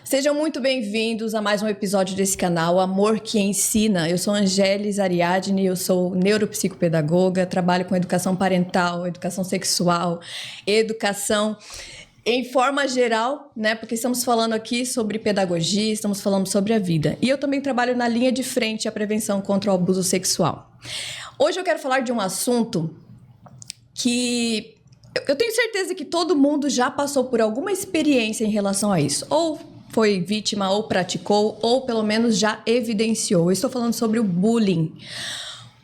Sejam muito bem-vindos a mais um episódio desse canal, Amor que Ensina. Eu sou Angélis Ariadne, eu sou neuropsicopedagoga, trabalho com educação parental, educação sexual, educação em forma geral, né? Porque estamos falando aqui sobre pedagogia, estamos falando sobre a vida. E eu também trabalho na linha de frente à prevenção contra o abuso sexual. Hoje eu quero falar de um assunto que eu tenho certeza que todo mundo já passou por alguma experiência em relação a isso. Ou foi vítima, ou praticou, ou pelo menos já evidenciou. Eu estou falando sobre o bullying.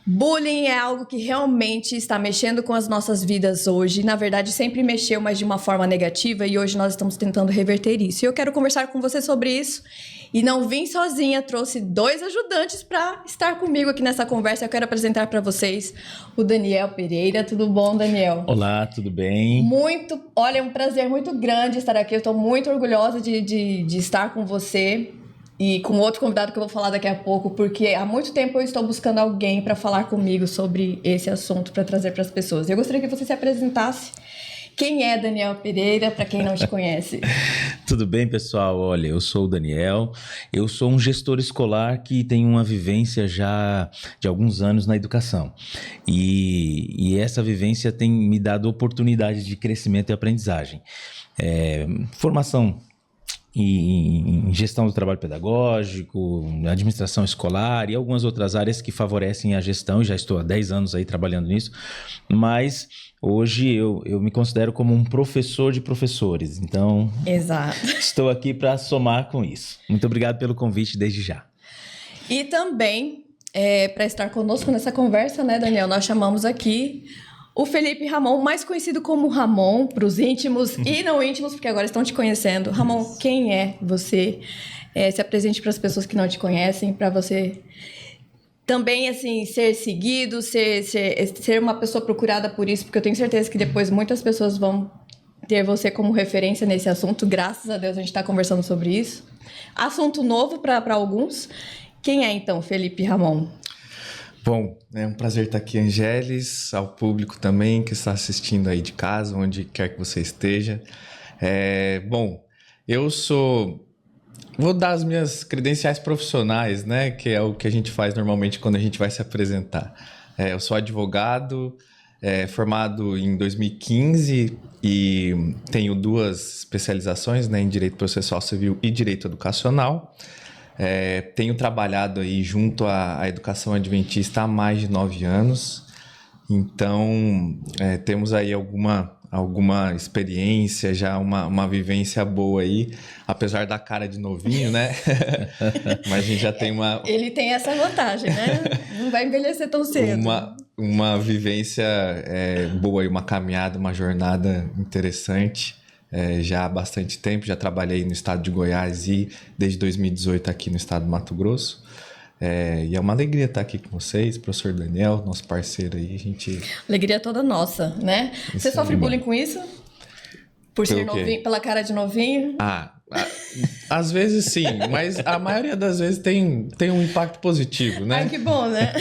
Bullying é algo que realmente está mexendo com as nossas vidas hoje. Na verdade, sempre mexeu, mas de uma forma negativa. E hoje nós estamos tentando reverter isso. E eu quero conversar com você sobre isso. E não vim sozinha, trouxe 2 ajudantes para estar comigo aqui nessa conversa. Eu quero apresentar para vocês o Daniel Pereira. Tudo bom, Daniel? Olá, tudo bem? Olha, é um prazer muito grande estar aqui. Eu estou muito orgulhosa de estar com você e com outro convidado que eu vou falar daqui a pouco, porque há muito tempo eu estou buscando alguém para falar comigo sobre esse assunto, para trazer para as pessoas. Eu gostaria que você se apresentasse. Quem é Daniel Pereira, para quem não te conhece? Tudo bem, pessoal? Olha, eu sou o Daniel, eu sou um gestor escolar que tem uma vivência já de alguns anos na educação. E essa vivência tem me dado oportunidades de crescimento e aprendizagem. Formação em gestão do trabalho pedagógico, administração escolar e algumas outras áreas que favorecem a gestão. Já estou há 10 anos aí trabalhando nisso, mas hoje eu me considero como um professor de professores, então Exato. Estou aqui para somar com isso. Muito obrigado pelo convite desde já. E também, para estar conosco nessa conversa, né, Daniel, nós chamamos aqui o Felipe Ramon, mais conhecido como Ramon, para os íntimos e não íntimos, porque agora estão te conhecendo. Ramon, quem é você? Se apresente para as pessoas que não te conhecem, para você também, assim, ser seguido, ser uma pessoa procurada por isso, porque eu tenho certeza que depois muitas pessoas vão ter você como referência nesse assunto. Graças a Deus a gente está conversando sobre isso. Assunto novo para alguns. Quem é, então, Felipe Ramon? Bom, é um prazer estar aqui, Angélis, ao público também que está assistindo aí de casa, onde quer que você esteja. Eu vou dar as minhas credenciais profissionais, né, que é o que a gente faz normalmente quando a gente vai se apresentar. Eu sou advogado, formado em 2015 e tenho 2 especializações, né, em Direito Processual Civil e Direito Educacional. Tenho trabalhado aí junto à educação adventista há mais de 9 anos, então temos aí alguma experiência, já uma vivência boa aí, apesar da cara de novinho, né? Mas a gente já tem uma... Ele tem essa vantagem, né? Não vai envelhecer tão cedo. Uma vivência boa e uma caminhada, uma jornada interessante. Já há bastante tempo, já trabalhei no estado de Goiás e desde 2018 aqui no estado do Mato Grosso. E é uma alegria estar aqui com vocês, professor Daniel, nosso parceiro aí. Alegria toda nossa, né? Você sofre bullying com isso? Por ser novinho, pela cara de novinho? Às vezes sim, mas a maioria das vezes tem um impacto positivo, né? Ai, que bom, né?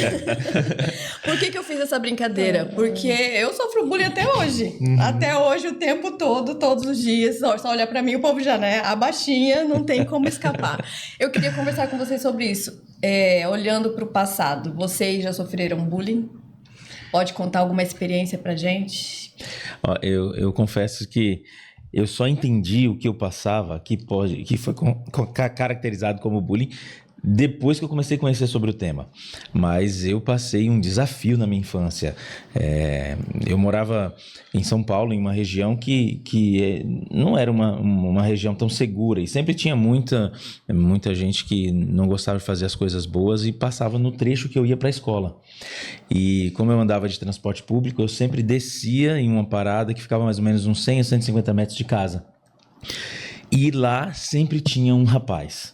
Por que eu fiz essa brincadeira? Porque eu sofro bullying até hoje. Uhum. Até hoje, o tempo todo, todos os dias. Só olhar pra mim, o povo já, né? A baixinha, não tem como escapar. Eu queria conversar com vocês sobre isso. Olhando pro passado, vocês já sofreram bullying? Pode contar alguma experiência pra gente? Eu confesso que eu só entendi o que eu passava, que foi caracterizado como bullying, depois que eu comecei a conhecer sobre o tema. Mas eu passei um desafio na minha infância. Eu morava em São Paulo, em uma região que não era uma região tão segura. E sempre tinha muita gente que não gostava de fazer as coisas boas e passava no trecho que eu ia para a escola. E como eu andava de transporte público, eu sempre descia em uma parada que ficava mais ou menos uns 100 a 150 metros de casa. E lá sempre tinha um rapaz.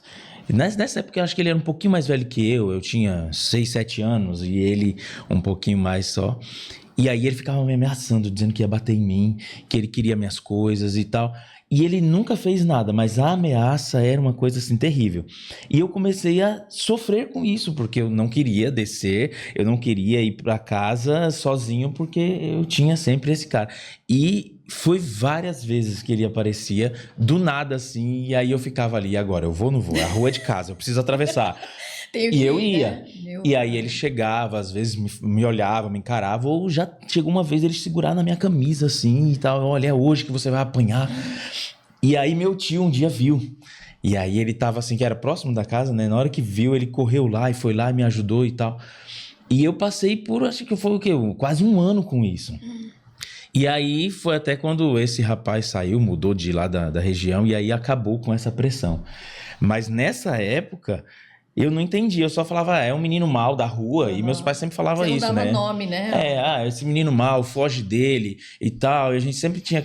Nessa época eu acho que ele era um pouquinho mais velho que eu tinha 6, 7 anos e ele um pouquinho mais só. E aí ele ficava me ameaçando, dizendo que ia bater em mim, que ele queria minhas coisas e tal. E ele nunca fez nada, mas a ameaça era uma coisa assim terrível. E eu comecei a sofrer com isso, porque eu não queria descer, eu não queria ir para casa sozinho, porque eu tinha sempre esse cara. E foi várias vezes que ele aparecia, do nada assim, e aí eu ficava ali, agora eu vou ou não vou? É a rua de casa, eu preciso atravessar. E eu ia. Né? E aí ele chegava, às vezes me olhava, me encarava, ou já chegou uma vez ele segurar na minha camisa assim e tal, olha, é hoje que você vai apanhar. E aí meu tio um dia viu. E aí ele tava assim, que era próximo da casa, né? Na hora que viu, ele correu lá e foi lá e me ajudou e tal. E eu passei por, acho que foi o quê? Quase um ano com isso. E aí foi até quando esse rapaz saiu, mudou de lá da região, e aí acabou com essa pressão. Mas nessa época, eu não entendi, eu só falava, é um menino mau da rua, e meus pais sempre falavam isso, né? Você não dava nome, né? Esse menino mau, foge dele e tal. E a gente sempre tinha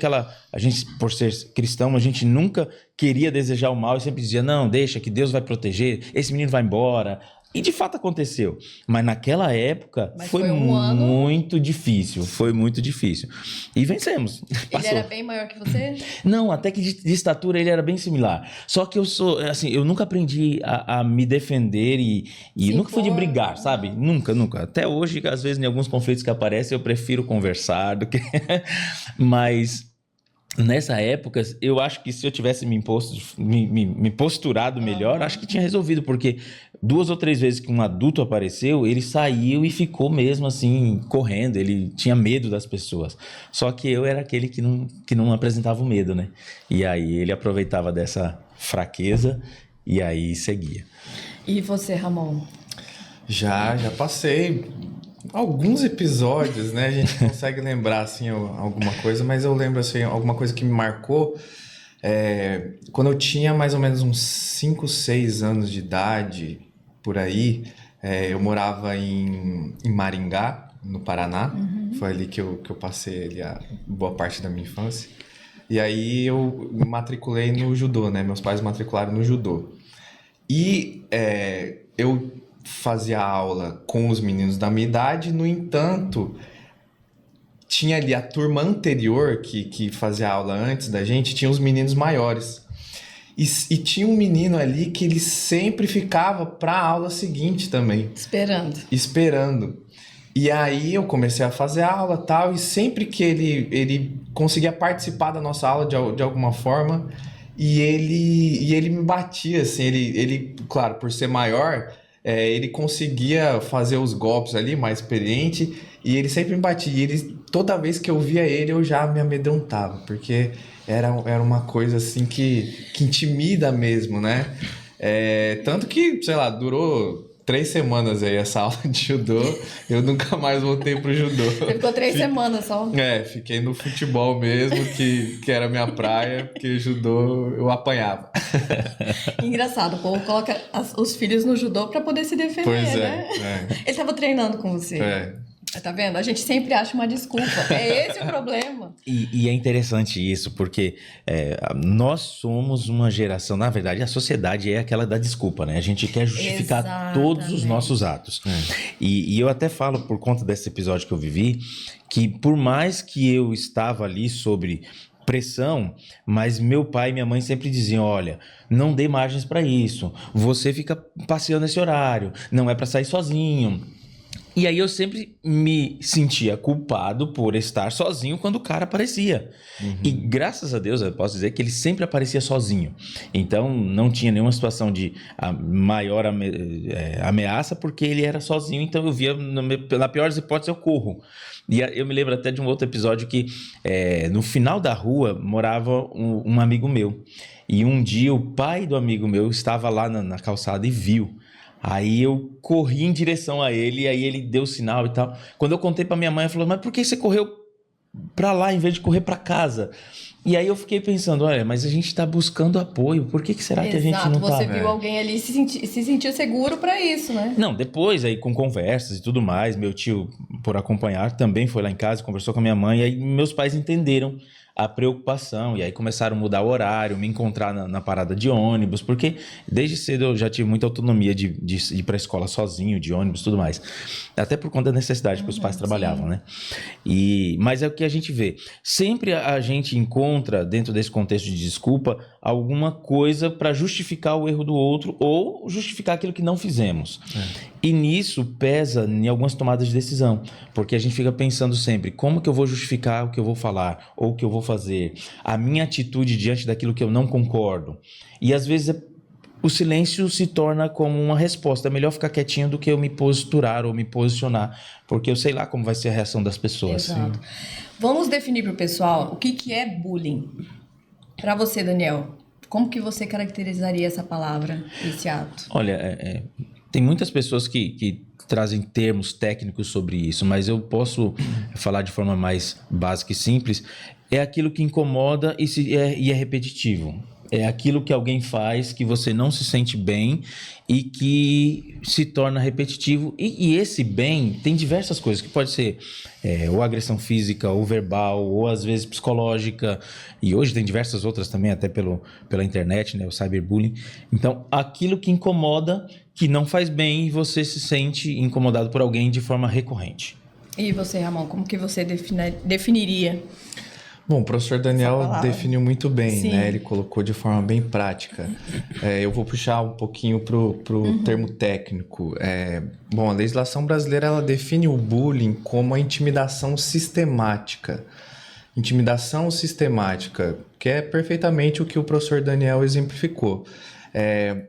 a gente, por ser cristão, a gente nunca queria desejar o mal e sempre dizia, não, deixa que Deus vai proteger, esse menino vai embora. E de fato aconteceu. Mas naquela época foi muito difícil. Foi muito difícil. E vencemos. Ele era bem maior que você? Não, até que de estatura ele era bem similar. Só que eu nunca aprendi a me defender e nunca fui de brigar, sabe? Nunca. Até hoje, às vezes, em alguns conflitos que aparecem, eu prefiro conversar do que... Mas... Nessa época, eu acho que se eu tivesse me posturado melhor, acho que tinha resolvido, porque 2 ou 3 vezes que um adulto apareceu, ele saiu e ficou mesmo assim, correndo, ele tinha medo das pessoas. Só que eu era aquele que não apresentava o medo, né? E aí ele aproveitava dessa fraqueza e aí seguia. E você, Ramon? Já passei alguns episódios, né? A gente consegue lembrar, assim, alguma coisa, mas eu lembro, assim, alguma coisa que me marcou. Quando eu tinha mais ou menos uns 5, 6 anos de idade, por aí, eu morava em Maringá, no Paraná. Foi ali que eu passei ali a boa parte da minha infância. E aí eu me matriculei no judô, né? Meus pais me matricularam no judô. E eu fazia aula com os meninos da minha idade, no entanto, tinha ali a turma anterior que fazia aula antes da gente, tinha os meninos maiores. E tinha um menino ali que ele sempre ficava para a aula seguinte também. Esperando. E aí eu comecei a fazer aula e tal, e sempre que ele conseguia participar da nossa aula de alguma forma, e ele me batia, assim, ele, claro, por ser maior... ele conseguia fazer os golpes ali, mais experiente, e ele sempre me batia. E toda vez que eu via ele, eu já me amedrontava, porque era uma coisa assim que intimida mesmo, né? Tanto que, sei lá, durou 3 semanas aí essa aula de judô, eu nunca mais voltei pro judô. Você ficou 3 semanas só? Fiquei no futebol mesmo, que era a minha praia, porque judô eu apanhava. Engraçado, o povo coloca os filhos no judô pra poder se defender, pois né? Ele tava treinando com você. Tá vendo? A gente sempre acha uma desculpa. É esse o problema. E é interessante isso, porque nós somos uma geração... Na verdade, a sociedade é aquela da desculpa, né? A gente quer justificar todos os nossos atos. E eu até falo, por conta desse episódio que eu vivi, que por mais que eu estava ali sobre pressão, mas meu pai e minha mãe sempre diziam, olha, não dê margens para isso. Você fica passeando nesse horário. Não é para sair sozinho. E aí eu sempre me sentia culpado por estar sozinho quando o cara aparecia. E graças a Deus eu posso dizer que ele sempre aparecia sozinho. Então não tinha nenhuma situação de maior ameaça porque ele era sozinho. Então eu via, na pior das hipóteses, eu corro. E eu me lembro até de um outro episódio que no final da rua morava um amigo meu. E um dia o pai do amigo meu estava lá na calçada e viu. Aí eu corri em direção a ele, e aí ele deu sinal e tal. Quando eu contei pra minha mãe, ela falou, mas por que você correu pra lá em vez de correr pra casa? E aí eu fiquei pensando, olha, mas a gente tá buscando apoio, por que será que a gente não tá? Você viu alguém ali e se sentiu seguro pra isso, né? Não, depois aí com conversas e tudo mais, meu tio, por acompanhar, também foi lá em casa, conversou com a minha mãe, e aí meus pais entenderam a preocupação, e aí começaram a mudar o horário, me encontrar na parada de ônibus, porque desde cedo eu já tive muita autonomia de ir para a escola sozinho, de ônibus e tudo mais, até por conta da necessidade que os pais trabalhavam, né? Mas é o que a gente vê, sempre a gente encontra dentro desse contexto de desculpa alguma coisa para justificar o erro do outro ou justificar aquilo que não fizemos. E nisso pesa em algumas tomadas de decisão. Porque a gente fica pensando sempre, como que eu vou justificar o que eu vou falar ou o que eu vou fazer? A minha atitude diante daquilo que eu não concordo. E às vezes o silêncio se torna como uma resposta. É melhor ficar quietinho do que eu me posturar ou me posicionar, porque eu sei lá como vai ser a reação das pessoas. Exato. Vamos definir para o pessoal o que é bullying. Para você, Daniel, como que você caracterizaria essa palavra, esse ato? Olha, tem muitas pessoas que trazem termos técnicos sobre isso, mas eu posso falar de forma mais básica e simples. É aquilo que incomoda e é repetitivo. É aquilo que alguém faz que você não se sente bem e que se torna repetitivo. E esse bem tem diversas coisas, que pode ser ou agressão física, ou verbal, ou às vezes psicológica. E hoje tem diversas outras também, até pela internet, né, o cyberbullying. Então, aquilo que incomoda, que não faz bem e você se sente incomodado por alguém de forma recorrente. E você, Ramon, como que você definiria? Bom, o professor Daniel definiu muito bem, Sim. né? Ele colocou de forma bem prática. Eu vou puxar um pouquinho pro termo técnico. Bom, a legislação brasileira ela define o bullying como a intimidação sistemática. Intimidação sistemática, que é perfeitamente o que o professor Daniel exemplificou.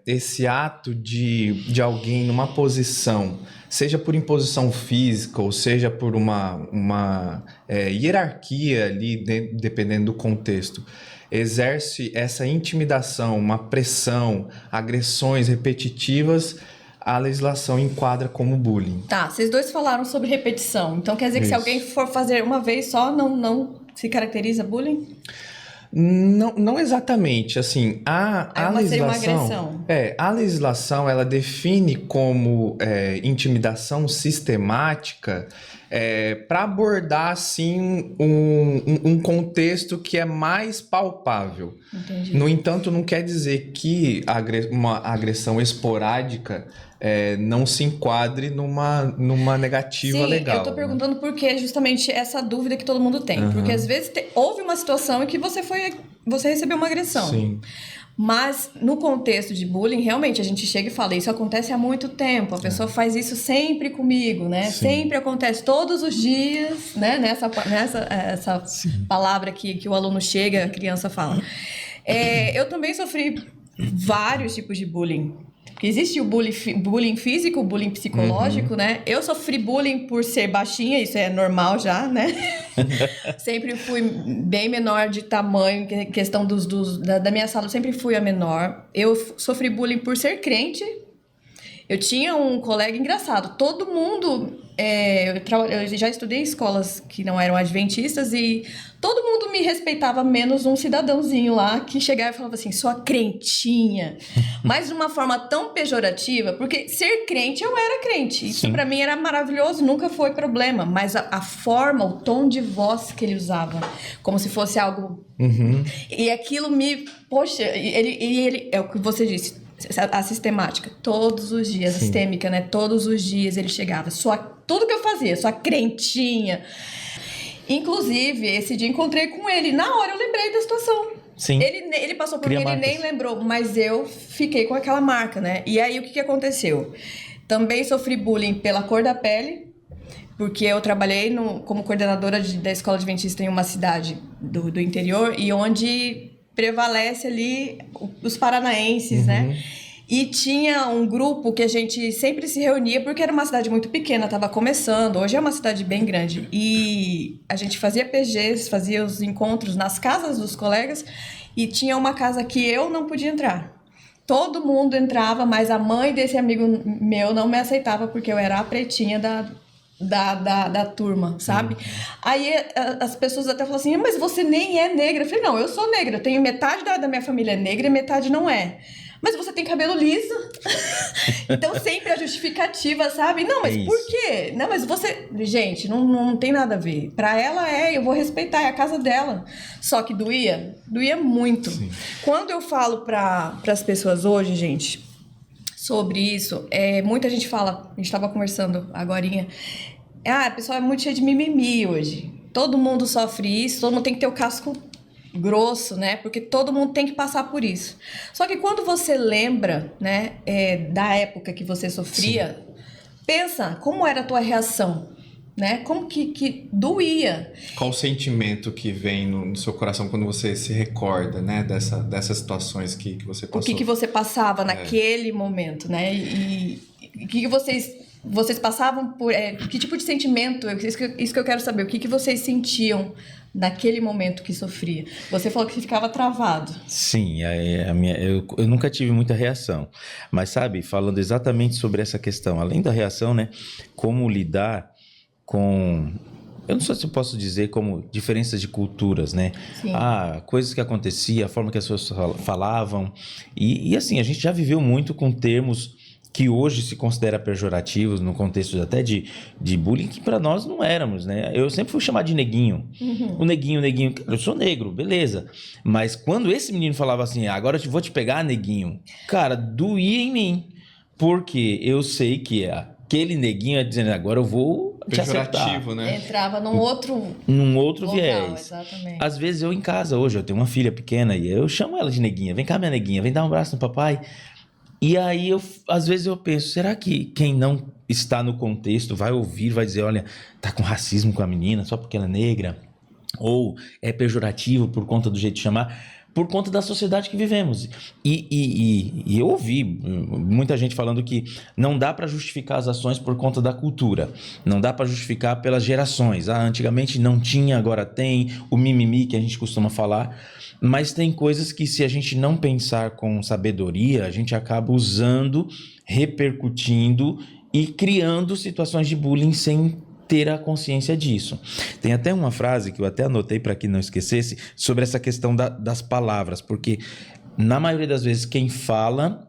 Esse ato de alguém numa posição, seja por imposição física ou seja por uma hierarquia ali, dependendo do contexto, exerce essa intimidação, uma pressão, agressões repetitivas, a legislação enquadra como bullying. Tá, vocês dois falaram sobre repetição, então quer dizer que se alguém for fazer uma vez só, não se caracteriza bullying? Não exatamente, assim, a legislação, seria uma agressão. A legislação ela define como intimidação sistemática para abordar assim um contexto que é mais palpável. Entendi. No entanto, não quer dizer que uma agressão esporádica não se enquadre numa negativa. Sim, legal. eu tô perguntando porque é justamente essa dúvida que todo mundo tem. Uhum. Porque às vezes houve uma situação em que você recebeu uma agressão. Sim. Mas no contexto de bullying, realmente a gente chega e fala, isso acontece há muito tempo, a pessoa faz isso sempre comigo, né? Sim. Sempre acontece, todos os dias, né? Nessa palavra que o aluno chega, a criança fala. Eu também sofri vários tipos de bullying. Porque existe o bullying físico, o bullying psicológico, né? Eu sofri bullying por ser baixinha, isso é normal já, né? Sempre fui bem menor de tamanho, questão da minha sala, eu sempre fui a menor. Eu sofri bullying por ser crente. Eu tinha um colega engraçado, todo mundo... eu já estudei em escolas que não eram adventistas e todo mundo me respeitava, menos um cidadãozinho lá que chegava e falava assim, sua crentinha. Mas de uma forma tão pejorativa, porque ser crente, eu era crente. Isso pra mim era maravilhoso, nunca foi problema. Mas a forma, o tom de voz que ele usava, como se fosse algo... Uhum. E aquilo Poxa, ele é o que você disse... A sistemática, todos os dias, a sistêmica, né? Todos os dias ele chegava. Tudo que eu fazia, sua crentinha. Inclusive, esse dia encontrei com ele. Na hora eu lembrei da situação. Sim. Ele passou por mim, ele nem lembrou, mas eu fiquei com aquela marca, né? E aí, o que aconteceu? Também sofri bullying pela cor da pele, porque eu trabalhei como coordenadora da escola adventista em uma cidade do interior, e onde... prevalece ali os paranaenses, né? E tinha um grupo que a gente sempre se reunia, porque era uma cidade muito pequena, estava começando, hoje é uma cidade bem grande. E a gente fazia PGs, fazia os encontros nas casas dos colegas, e tinha uma casa que eu não podia entrar. Todo mundo entrava, mas a mãe desse amigo meu não me aceitava, porque eu era a pretinha da turma, sabe? Aí as pessoas até falam assim, mas você nem é negra. Eu falei, não, eu sou negra, eu tenho metade da minha família é negra e metade não é. Mas você tem cabelo liso. Então sempre a justificativa, sabe? Não, mas por quê? Não, mas você... Gente, não tem nada a ver. Pra ela eu vou respeitar, é a casa dela. Só que doía muito. Sim. Quando eu falo pras pessoas hoje, gente... sobre isso, muita gente fala, a gente estava conversando agorinha, a pessoa é muito cheia de mimimi hoje, todo mundo sofre isso, todo mundo tem que ter o casco grosso, né, porque todo mundo tem que passar por isso. Só que quando você lembra, né, da época que você sofria, pensa, como era a tua reação? né? Como que doía. Qual o sentimento que vem no seu coração quando você se recorda, né, dessas situações que você passou? O que você passava naquele momento, né? E o que vocês passavam por... que tipo de sentimento? Isso que eu quero saber. O que vocês sentiam naquele momento que sofria? Você falou que você ficava travado. Sim, eu nunca tive muita reação. Mas, sabe, falando exatamente sobre essa questão, além da reação, né? Como lidar com... Eu não sei se eu posso dizer como diferenças de culturas, né? Sim. Coisas que aconteciam, a forma que as pessoas falavam. E assim, a gente já viveu muito com termos que hoje se considera pejorativos no contexto até de bullying, que para nós não éramos, né? Eu sempre fui chamado de neguinho. O neguinho. Eu sou negro, beleza. Mas quando esse menino falava assim, agora eu vou te pegar, neguinho, cara, doía em mim. Porque eu sei que aquele neguinho é dizendo, agora eu vou te acertar. Pejorativo, né? Entrava num outro local, viés. Exatamente. Às vezes eu em casa hoje, eu tenho uma filha pequena e eu chamo ela de neguinha. Vem cá, minha neguinha, vem dar um abraço no papai. E aí, às vezes eu penso, será que quem não está no contexto vai ouvir, vai dizer, olha, tá com racismo com a menina só porque ela é negra? Ou é pejorativo por conta do jeito de chamar? Por conta da sociedade que vivemos. E eu ouvi muita gente falando que não dá para justificar as ações por conta da cultura. Não dá para justificar pelas gerações. Antigamente não tinha, agora tem. O mimimi que a gente costuma falar. Mas tem coisas que, se a gente não pensar com sabedoria, a gente acaba usando, repercutindo e criando situações de bullying sem ter a consciência disso. Tem até uma frase que eu até anotei para que não esquecesse, sobre essa questão das palavras, porque na maioria das vezes quem fala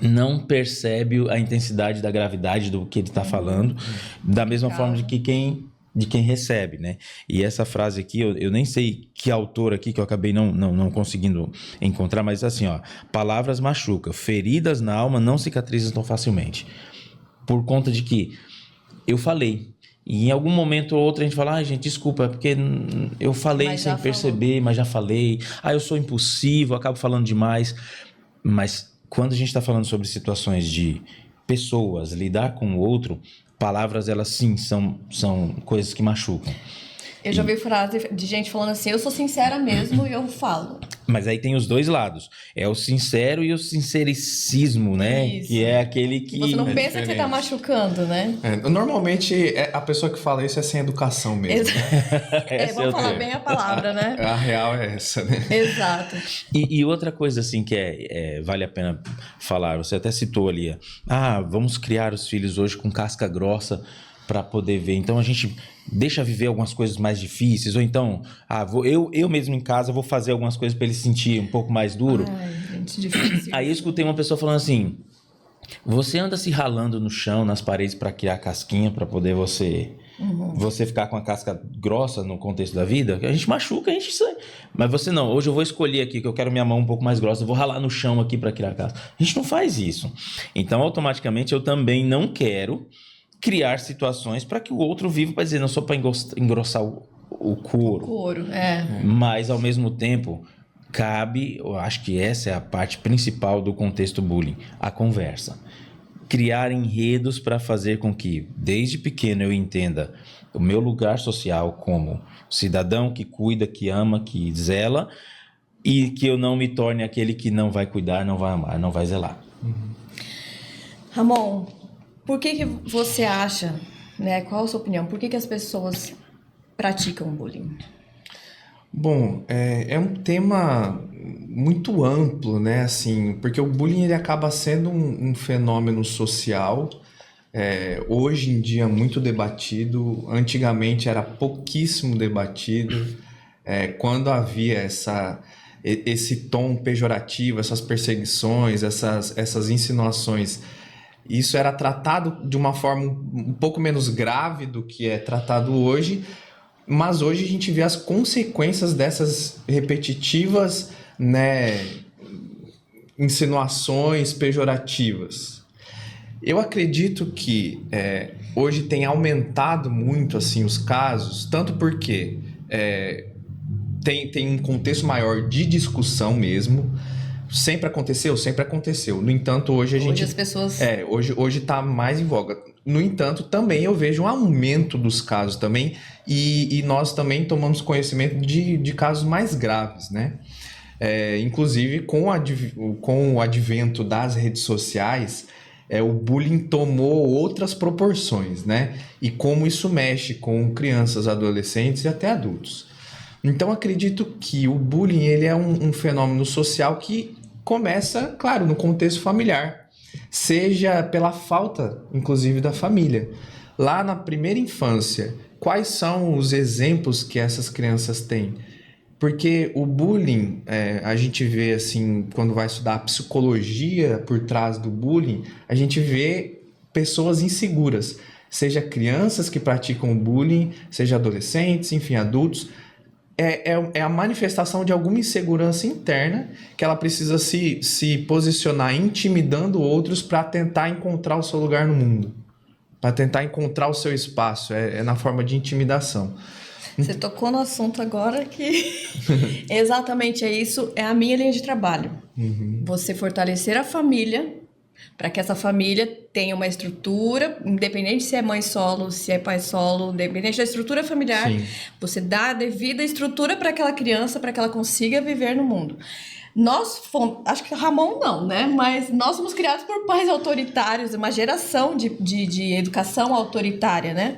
não percebe a intensidade da gravidade do que ele está falando, da mesma forma de quem recebe, né? E essa frase aqui, eu nem sei que autor aqui, que eu acabei não conseguindo encontrar, mas assim, palavras machucam, feridas na alma não cicatrizam tão facilmente. Por conta de que eu falei, e em algum momento ou outro a gente fala, gente, desculpa, é porque eu falei sem perceber, mas já falei. Eu sou impulsivo, acabo falando demais. Mas quando a gente está falando sobre situações de pessoas, lidar com o outro, palavras, elas sim, são coisas que machucam. Eu já ouvi frase de gente falando assim, eu sou sincera mesmo e eu falo. Mas aí tem os dois lados. É o sincero e o sincericismo, né? Isso. Que é aquele que... Você não pensa que você tá machucando, né? Normalmente, a pessoa que fala isso é sem educação mesmo. Vamos falar bem a palavra, né? A real é essa, né? Exato. E outra coisa, assim, que vale a pena falar. Você até citou ali. Vamos criar os filhos hoje com casca grossa para poder ver. Então, a gente deixa viver algumas coisas mais difíceis. Ou então, eu mesmo em casa vou fazer algumas coisas para ele se sentir um pouco mais duro. Gente, difícil. Aí eu escutei uma pessoa falando assim, você anda se ralando no chão, nas paredes para criar casquinha, para poder você ficar com a casca grossa no contexto da vida? A gente machuca, a gente sai. Mas você não. Hoje eu vou escolher aqui que eu quero minha mão um pouco mais grossa. Eu vou ralar no chão aqui para criar casca. A gente não faz isso. Então, automaticamente, eu também não quero criar situações para que o outro viva para dizer, não sou para engrossar o couro. Mas, ao mesmo tempo, cabe, eu acho que essa é a parte principal do contexto bullying, a conversa. Criar enredos para fazer com que, desde pequeno, eu entenda o meu lugar social como cidadão que cuida, que ama, que zela, e que eu não me torne aquele que não vai cuidar, não vai amar, não vai zelar. Ramon, por que você acha, né? Qual a sua opinião? Por que as pessoas praticam bullying? Bom, é um tema muito amplo, né? Assim, porque o bullying ele acaba sendo um fenômeno social, hoje em dia muito debatido, antigamente era pouquíssimo debatido, quando havia esse tom pejorativo, essas perseguições, essas insinuações. Isso era tratado de uma forma um pouco menos grave do que é tratado hoje, mas hoje a gente vê as consequências dessas repetitivas, né, insinuações pejorativas. Eu acredito que hoje tem aumentado muito assim, os casos, tanto porque tem um contexto maior de discussão mesmo, sempre aconteceu? Sempre aconteceu. No entanto, hoje a gente... Hoje as pessoas... Hoje tá mais em voga. No entanto, também eu vejo um aumento dos casos também, e nós também tomamos conhecimento de casos mais graves, né? Inclusive, com o advento das redes sociais, o bullying tomou outras proporções, né? E como isso mexe com crianças, adolescentes e até adultos. Então, acredito que o bullying ele é um fenômeno social que começa, claro, no contexto familiar, seja pela falta, inclusive, da família. Lá na primeira infância, quais são os exemplos que essas crianças têm? Porque o bullying, a gente vê assim, quando vai estudar a psicologia por trás do bullying, a gente vê pessoas inseguras, seja crianças que praticam bullying, seja adolescentes, enfim, adultos. É a manifestação de alguma insegurança interna que ela precisa se posicionar intimidando outros para tentar encontrar o seu lugar no mundo, para tentar encontrar o seu espaço, na forma de intimidação. Você tocou no assunto agora que exatamente é isso, é a minha linha de trabalho. Uhum. Você fortalecer a família para que essa família tenha uma estrutura, independente se é mãe solo, se é pai solo, independente da estrutura familiar, Sim. você dá a devida estrutura para aquela criança, para que ela consiga viver no mundo. Nós fomos, acho que Ramon não, né? Mas nós fomos criados por pais autoritários, uma geração de educação autoritária, né?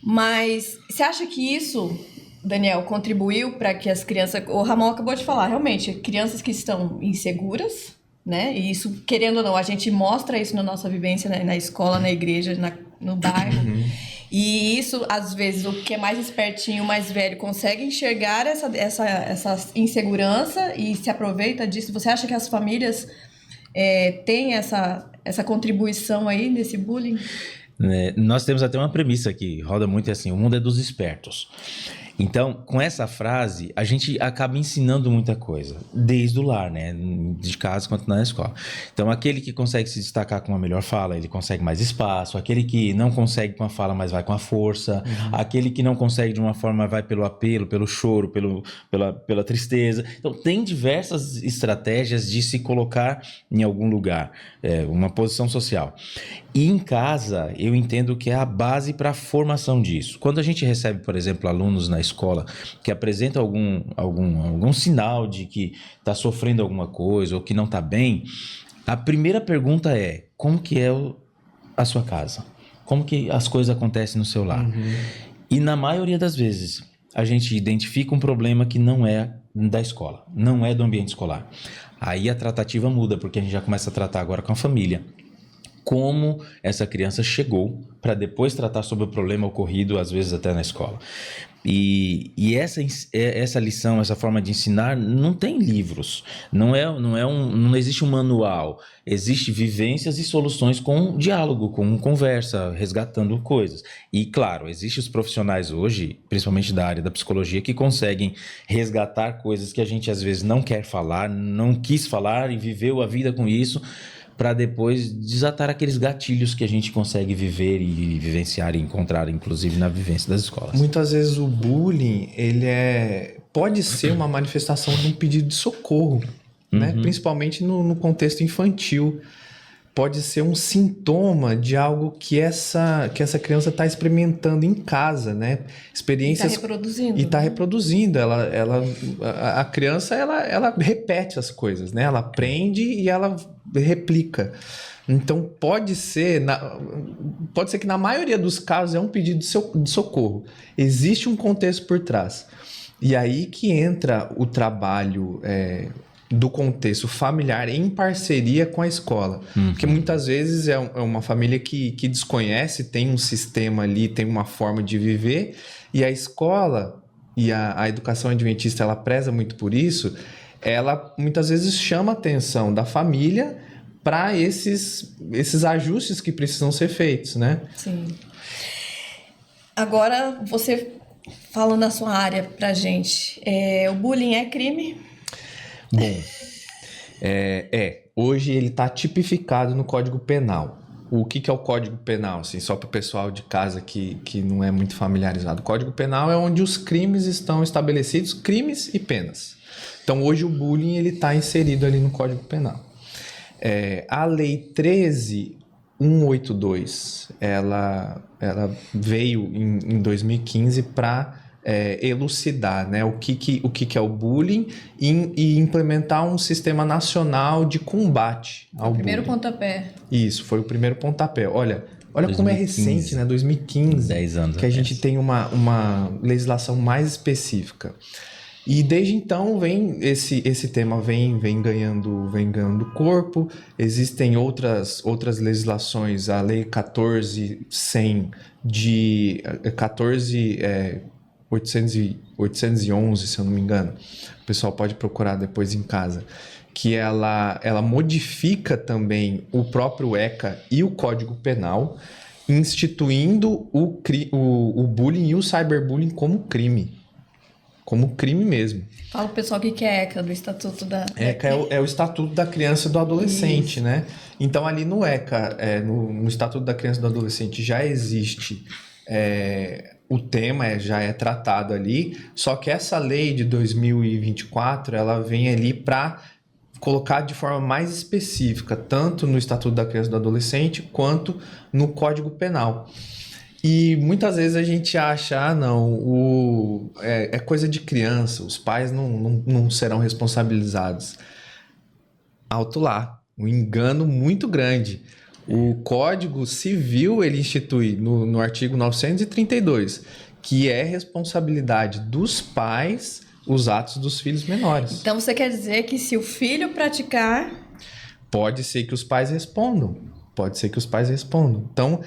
Mas você acha que isso, Daniel, contribuiu para que as crianças... O Ramon acabou de falar, realmente, crianças que estão inseguras, né? E isso, querendo ou não, a gente mostra isso na nossa vivência, né? Na escola, na igreja, no bairro. Uhum. E isso, às vezes, o que é mais espertinho, mais velho, consegue enxergar essa insegurança e se aproveita disso. Você acha que as famílias têm essa contribuição aí nesse bullying? Nós temos até uma premissa que roda muito assim, o mundo é dos espertos. Então, com essa frase, a gente acaba ensinando muita coisa, desde o lar, né? De casa quanto na escola. Então, aquele que consegue se destacar com uma melhor fala, ele consegue mais espaço. Aquele que não consegue com a fala, mas vai com a força. Uhum. Aquele que não consegue de uma forma, vai pelo apelo, pelo choro, pela tristeza. Então, tem diversas estratégias de se colocar em algum lugar, uma posição social. E em casa, eu entendo que é a base para a formação disso. Quando a gente recebe, por exemplo, alunos na escola que apresentam algum sinal de que está sofrendo alguma coisa ou que não está bem, a primeira pergunta é: como que é a sua casa? Como que as coisas acontecem no seu lar? Uhum. E na maioria das vezes, a gente identifica um problema que não é da escola, não é do ambiente escolar. Aí a tratativa muda, porque a gente já começa a tratar agora com a família. Como essa criança chegou para depois tratar sobre o problema ocorrido, às vezes até na escola. E essa lição, essa forma de ensinar, não tem livros, não existe um manual, existe vivências e soluções com diálogo, com conversa, resgatando coisas. E claro, existem os profissionais hoje, principalmente da área da psicologia, que conseguem resgatar coisas que a gente às vezes não quer falar, não quis falar e viveu a vida com isso, para depois desatar aqueles gatilhos que a gente consegue viver e vivenciar e encontrar, inclusive, na vivência das escolas. Muitas vezes o bullying, pode ser uma manifestação de um pedido de socorro, né? Principalmente no contexto infantil. Pode ser um sintoma de algo que essa criança está experimentando em casa, né? Experiências... E está reproduzindo. E está reproduzindo. A criança, ela repete as coisas, né? Ela aprende e ela replica. Então, pode ser que na maioria dos casos é um pedido de socorro. Existe um contexto por trás. E aí que entra o trabalho... do contexto familiar em parceria com a escola. Porque muitas vezes é uma família que desconhece, tem um sistema ali, tem uma forma de viver, e a escola e a educação adventista, ela preza muito por isso, ela muitas vezes chama a atenção da família para esses ajustes que precisam ser feitos, né? Sim. Agora, você falando na sua área pra gente, o bullying é crime? Bom, hoje ele está tipificado no Código Penal. O que é o Código Penal? Assim, só para o pessoal de casa que não é muito familiarizado. O Código Penal é onde os crimes estão estabelecidos, crimes e penas. Então, hoje o bullying está inserido ali no Código Penal. A Lei 13.182, ela veio em 2015 para elucidar, né, o que é o bullying e implementar um sistema nacional de combate ao bullying. Primeiro pontapé. Isso, foi o primeiro pontapé. Olha 2015. Como é recente, né? 2015. 10 anos. Que a gente tem uma legislação mais específica. E desde então esse tema vem ganhando corpo. Existem outras legislações, a Lei 14.100 de 811, se eu não me engano. O pessoal pode procurar depois em casa. Que ela modifica também o próprio ECA e o Código Penal, instituindo o bullying e o cyberbullying como crime. Como crime mesmo. Fala pro pessoal o que é ECA, do Estatuto da... ECA é o Estatuto da Criança e do Adolescente, isso, né? Então, ali no ECA, no Estatuto da Criança e do Adolescente, já existe... o tema já é tratado ali, só que essa lei de 2024, ela vem ali para colocar de forma mais específica, tanto no Estatuto da Criança e do Adolescente, quanto no Código Penal. E muitas vezes a gente acha, não, é coisa de criança, os pais não serão responsabilizados. Alto lá, um engano muito grande. O Código Civil, ele institui no artigo 932, que é responsabilidade dos pais os atos dos filhos menores. Então você quer dizer que se o filho praticar... Pode ser que os pais respondam. Então,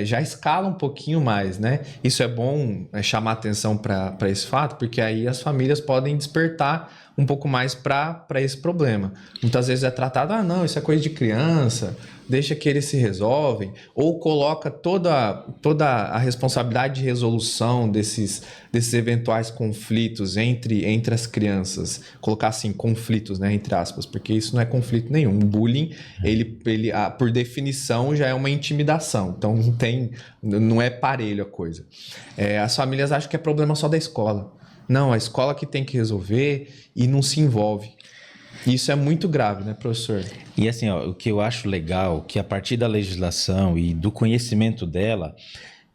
já escala um pouquinho mais, né? Isso é bom chamar atenção para esse fato, porque aí as famílias podem despertar um pouco mais para esse problema. Muitas vezes é tratado, não, isso é coisa de criança, deixa que eles se resolvem, ou coloca toda a responsabilidade de resolução desses eventuais conflitos entre as crianças, colocar assim, conflitos, né, entre aspas, porque isso não é conflito nenhum. O bullying, ele por definição, já é uma intimidação, então não é parelho a coisa. As famílias acham que é problema só da escola. Não, a escola que tem que resolver e não se envolve. Isso é muito grave, né, professor? E assim, o que eu acho legal, que a partir da legislação e do conhecimento dela,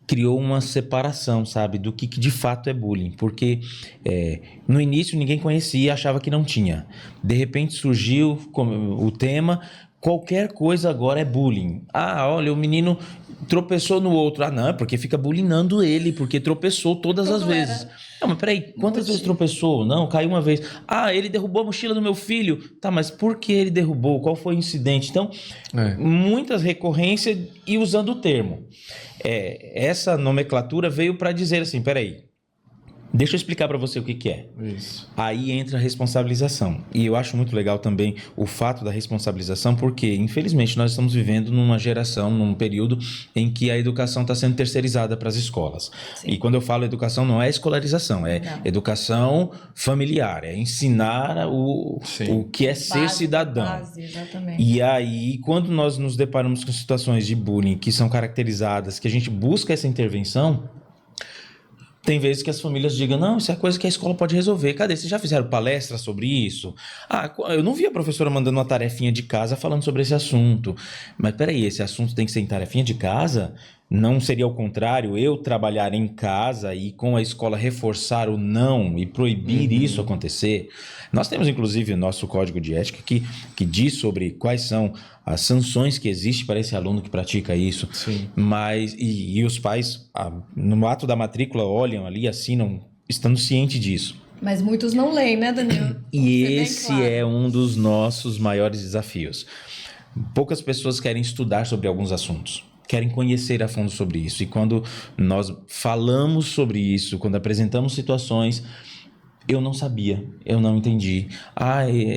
criou uma separação, sabe, do que de fato é bullying. Porque no início ninguém conhecia e achava que não tinha. De repente surgiu o tema... Qualquer coisa agora é bullying. Olha, o menino tropeçou no outro. Não, é porque fica bullyingando ele, porque tropeçou todas as vezes. Não, mas peraí, quantas vezes tropeçou? Não, caiu uma vez. Ele derrubou a mochila do meu filho. Tá, mas por que ele derrubou? Qual foi o incidente? Então, muitas recorrências e usando o termo. Essa nomenclatura veio para dizer assim, peraí, deixa eu explicar para você o que é. Isso. Aí entra a responsabilização. E eu acho muito legal também o fato da responsabilização, porque, infelizmente, nós estamos vivendo numa geração, num período em que a educação está sendo terceirizada para as escolas. Sim. E quando eu falo educação, não é escolarização, educação familiar, é ensinar o que é ser cidadão. Base, exatamente. E aí, quando nós nos deparamos com situações de bullying que são caracterizadas, que a gente busca essa intervenção... Tem vezes que as famílias digam, não, isso é coisa que a escola pode resolver. Cadê? Vocês já fizeram palestra sobre isso? Eu não vi a professora mandando uma tarefinha de casa falando sobre esse assunto. Mas peraí, esse assunto tem que ser em tarefinha de casa? Não seria o contrário, eu trabalhar em casa e com a escola reforçar o não e proibir isso acontecer? Nós temos, inclusive, o nosso código de ética que diz sobre quais são as sanções que existem para esse aluno que pratica isso. Sim. Mas, e os pais, no ato da matrícula, olham ali, assinam, estando cientes disso. Mas muitos não leem, né, Danilo? E esse é um dos nossos maiores desafios. Poucas pessoas querem estudar sobre alguns assuntos. Querem conhecer a fundo sobre isso. E quando nós falamos sobre isso, quando apresentamos situações, eu não sabia, eu não entendi.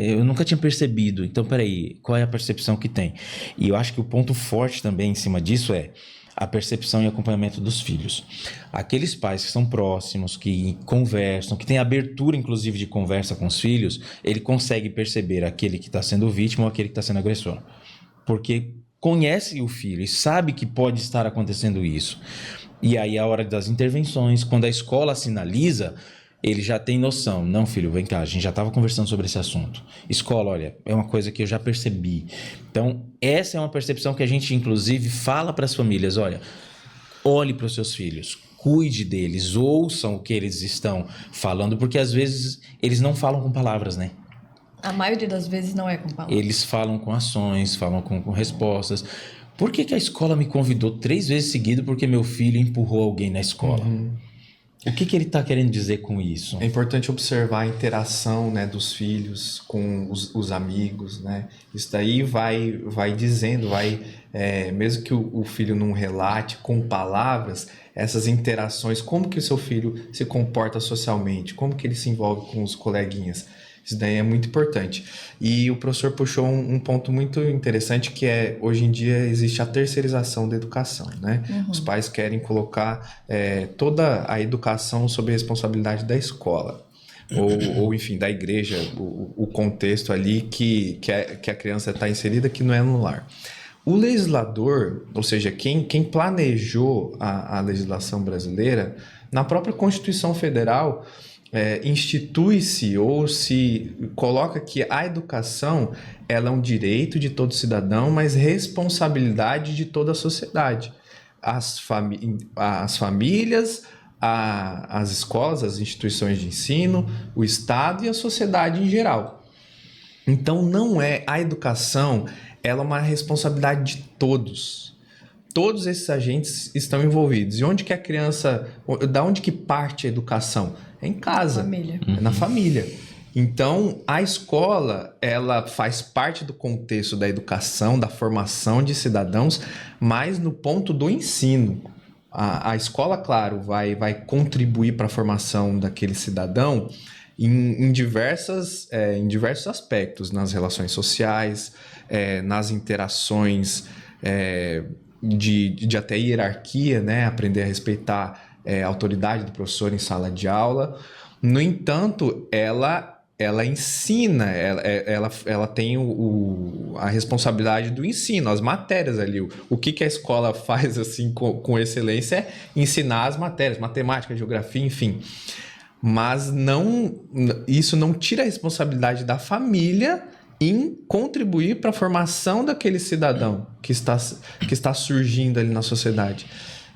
Eu nunca tinha percebido. Então, peraí, qual é a percepção que tem? E eu acho que o ponto forte também em cima disso é a percepção e acompanhamento dos filhos. Aqueles pais que são próximos, que conversam, que têm abertura, inclusive, de conversa com os filhos, ele consegue perceber aquele que está sendo vítima ou aquele que está sendo agressor. Porque conhece o filho e sabe que pode estar acontecendo isso. E aí, a hora das intervenções, quando a escola sinaliza, ele já tem noção. Não, filho, vem cá, a gente já estava conversando sobre esse assunto. Escola, olha, é uma coisa que eu já percebi. Então, essa é uma percepção que a gente, inclusive, fala para as famílias. Olha, olhe para os seus filhos, cuide deles, ouçam o que eles estão falando, porque às vezes eles não falam com palavras, né? A maioria das vezes não é com palavras. Eles falam com ações, falam com respostas. Por que a escola me convidou 3 vezes seguidas porque meu filho empurrou alguém na escola? O que ele está querendo dizer com isso? É importante observar a interação, né, dos filhos com os amigos, né? Isso daí vai dizendo, mesmo que o filho não relate com palavras, essas interações, como que o seu filho se comporta socialmente, como que ele se envolve com os coleguinhas. Isso daí é muito importante. E o professor puxou um ponto muito interessante, que é, hoje em dia, existe a terceirização da educação, né? Os pais querem colocar toda a educação sob a responsabilidade da escola. Ou enfim, da igreja, o contexto ali que a criança está inserida, que não é no lar. O legislador, ou seja, quem planejou a legislação brasileira, na própria Constituição Federal, institui-se ou se coloca que a educação ela é um direito de todo cidadão, mas responsabilidade de toda a sociedade. As famílias, as escolas, as instituições de ensino, o Estado e a sociedade em geral. Então, a educação, ela é uma responsabilidade de todos. Todos esses agentes estão envolvidos. E onde que a criança... Da onde que parte a educação? É em casa. Família. É na família. Então, a escola, ela faz parte do contexto da educação, da formação de cidadãos, mas no ponto do ensino. A escola, claro, vai contribuir para a formação daquele cidadão em diversos aspectos, nas relações sociais, nas interações... De até hierarquia, né? Aprender a respeitar a autoridade do professor em sala de aula. No entanto, ela ensina, ela tem a responsabilidade do ensino, as matérias ali. O que a escola faz assim com excelência é ensinar as matérias, matemática, geografia, enfim. Mas isso não tira a responsabilidade da família em contribuir para a formação daquele cidadão que está surgindo ali na sociedade.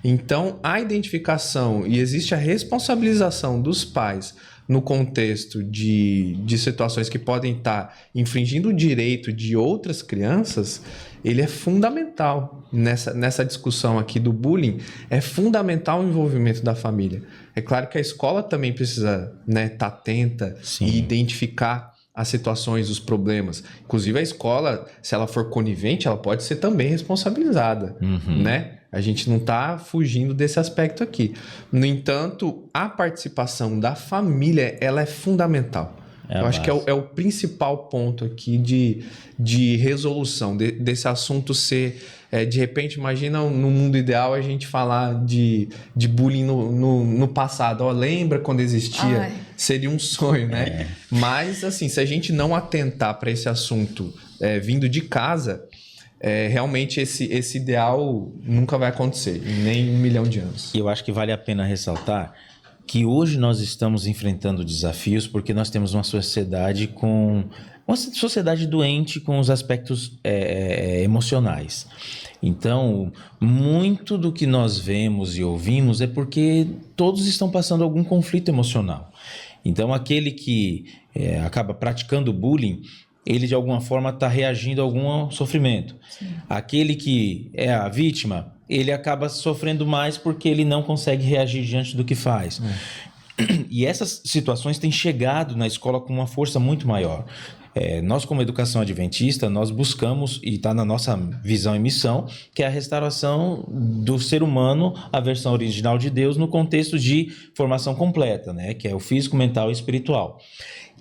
Então, a identificação e existe a responsabilização dos pais no contexto de situações que podem estar infringindo o direito de outras crianças, ele é fundamental nessa discussão aqui do bullying. É fundamental o envolvimento da família. É claro que a escola também precisa, né, estar atenta e identificar as situações, os problemas. Inclusive, a escola, se ela for conivente, ela pode ser também responsabilizada, né? A gente não está fugindo desse aspecto aqui. No entanto, a participação da família, ela é fundamental. Eu acho que é o principal ponto aqui de resolução desse assunto ser... de repente, imagina no mundo ideal a gente falar de bullying no passado. Lembra quando existia? Ai. Seria um sonho, né? Mas, assim, se a gente não atentar para esse assunto vindo de casa, realmente esse ideal nunca vai acontecer, nem em 1 milhão de anos. E eu acho que vale a pena ressaltar que hoje nós estamos enfrentando desafios porque nós temos uma sociedade doente com os aspectos emocionais. Então, muito do que nós vemos e ouvimos é porque todos estão passando algum conflito emocional. Então, aquele que acaba praticando bullying, ele de alguma forma está reagindo a algum sofrimento. Sim. Aquele que é a vítima, ele acaba sofrendo mais porque ele não consegue reagir diante do que faz. E essas situações têm chegado na escola com uma força muito maior. Nós, como educação adventista, nós buscamos, e está na nossa visão e missão, que é a restauração do ser humano, a versão original de Deus, no contexto de formação completa, né? Que é o físico, mental e espiritual.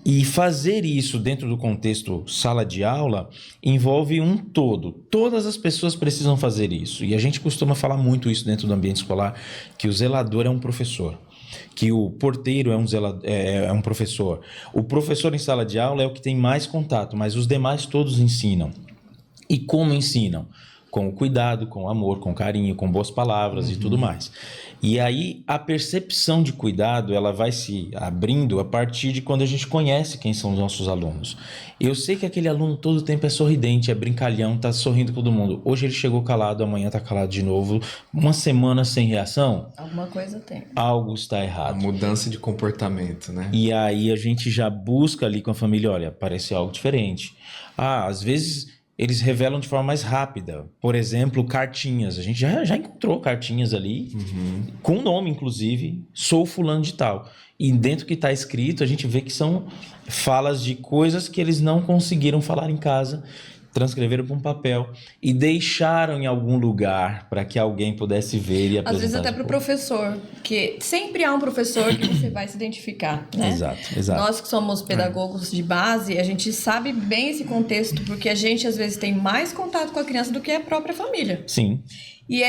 E fazer isso dentro do contexto sala de aula envolve um todo. Todas as pessoas precisam fazer isso. E a gente costuma falar muito isso dentro do ambiente escolar, que o zelador é um professor, que o porteiro é um professor. O professor em sala de aula é o que tem mais contato, mas os demais todos ensinam. E como ensinam? com o cuidado, com o amor, com carinho, com boas palavras e tudo mais. E aí a percepção de cuidado, ela vai se abrindo a partir de quando a gente conhece quem são os nossos alunos. Eu sei que aquele aluno todo o tempo é sorridente, é brincalhão, tá sorrindo com todo mundo. Hoje ele chegou calado, amanhã tá calado de novo. Uma semana sem reação. Alguma coisa tem. Algo está A errado. mudança de comportamento, né? E aí a gente já busca ali com a família, olha, parece algo diferente. Às vezes eles revelam de forma mais rápida. Por exemplo, cartinhas. A gente já encontrou cartinhas ali, com nome, inclusive, sou fulano de tal. E dentro que está escrito, a gente vê que são falas de coisas que eles não conseguiram falar em casa, transcreveram para um papel e deixaram em algum lugar para que alguém pudesse ver e apresentar. Às vezes até para o professor, porque sempre há um professor que você vai se identificar, né? Exato. Nós que somos pedagogos de base, a gente sabe bem esse contexto, porque a gente às vezes tem mais contato com a criança do que a própria família. Sim. E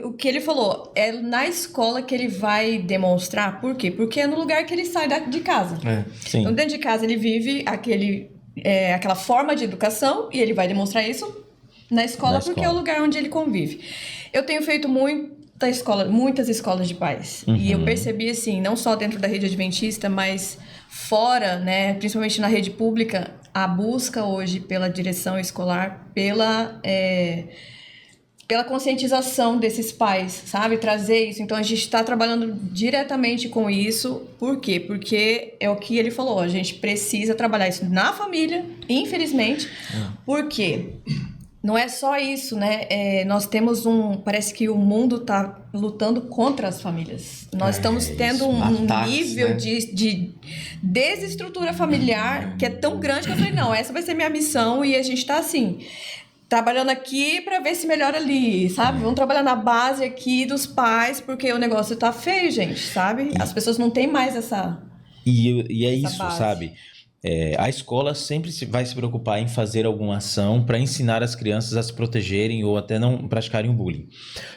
o que ele falou, é na escola que ele vai demonstrar. Por quê? Porque é no lugar que ele sai de casa. Sim. Então dentro de casa ele vive aquela forma de educação e ele vai demonstrar isso na escola porque é o lugar onde ele convive. Eu tenho feito muitas escolas de pais. E eu percebi assim, não só dentro da rede adventista, mas fora, né, principalmente na rede pública, a busca hoje pela direção escolar, pela conscientização desses pais, sabe? Trazer isso. Então, a gente está trabalhando diretamente com isso. Por quê? Porque é o que ele falou. A gente precisa trabalhar isso na família, infelizmente. Por quê? Não é só isso, né? Nós temos parece que o mundo está lutando contra as famílias. Nós estamos tendo um ataques, nível, né? de desestrutura familiar que é tão grande que eu falei, não, essa vai ser minha missão e a gente está assim... trabalhando aqui para ver se melhora ali, sabe? Vamos trabalhar na base aqui dos pais, porque o negócio tá feio, gente, sabe? As pessoas não têm mais essa... E é essa isso, base. sabe? A escola sempre vai se preocupar em fazer alguma ação para ensinar as crianças a se protegerem ou até não praticarem o bullying.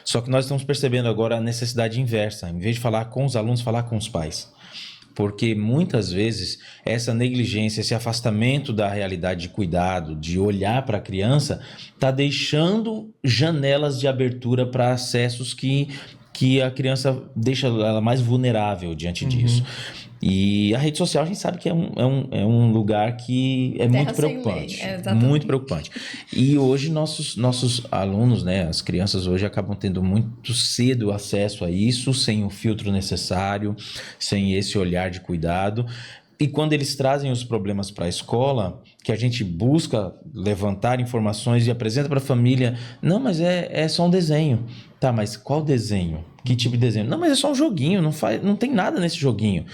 Só que nós estamos percebendo agora a necessidade inversa. Em vez de falar com os alunos, falar com os pais. Porque muitas vezes essa negligência, esse afastamento da realidade de cuidado, de olhar para a criança, está deixando janelas de abertura para acessos que a criança deixa ela mais vulnerável diante disso. E a rede social a gente sabe que é um lugar que é muito preocupante. Muito preocupante. E hoje nossos alunos, né, as crianças hoje acabam tendo muito cedo acesso a isso, sem o filtro necessário, sem esse olhar de cuidado. E quando eles trazem os problemas para a escola, que a gente busca levantar informações e apresenta para a família, não, mas é só um desenho. Tá, mas qual desenho? Que tipo de desenho? Não, mas é só um joguinho, não tem nada nesse joguinho.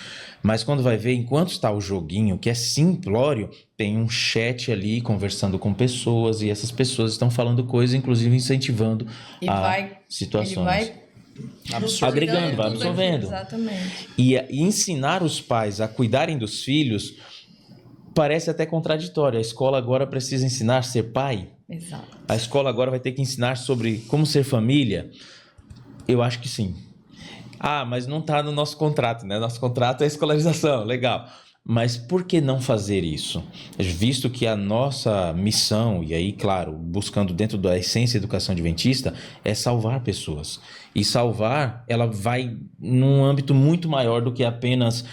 Mas quando vai ver, enquanto está o joguinho, que é simplório, tem um chat ali conversando com pessoas e essas pessoas estão falando coisas, inclusive incentivando situações. Agregando, vai absorvendo. Exatamente. E ensinar os pais a cuidarem dos filhos parece até contraditório. A escola agora precisa ensinar a ser pai. Exato. A escola agora vai ter que ensinar sobre como ser família. Eu acho que sim. Mas não está no nosso contrato, né? Nosso contrato é a escolarização, legal. Mas por que não fazer isso? Visto que a nossa missão, e aí, claro, buscando dentro da essência da educação adventista, é salvar pessoas. E salvar, ela vai num âmbito muito maior do que apenas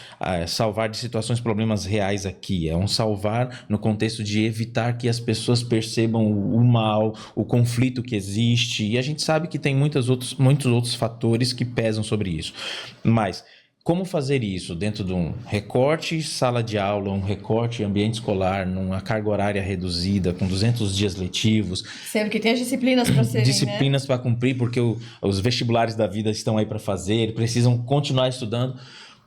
salvar de situações, problemas reais aqui. É um salvar no contexto de evitar que as pessoas percebam o mal, o conflito que existe. E a gente sabe que tem muitos outros fatores que pesam sobre isso. Mas... como fazer isso dentro de um recorte sala de aula, um recorte ambiente escolar, numa carga horária reduzida, com 200 dias letivos? Sendo que tem as disciplinas para serem, disciplinas para cumprir, porque os vestibulares da vida estão aí para fazer, precisam continuar estudando.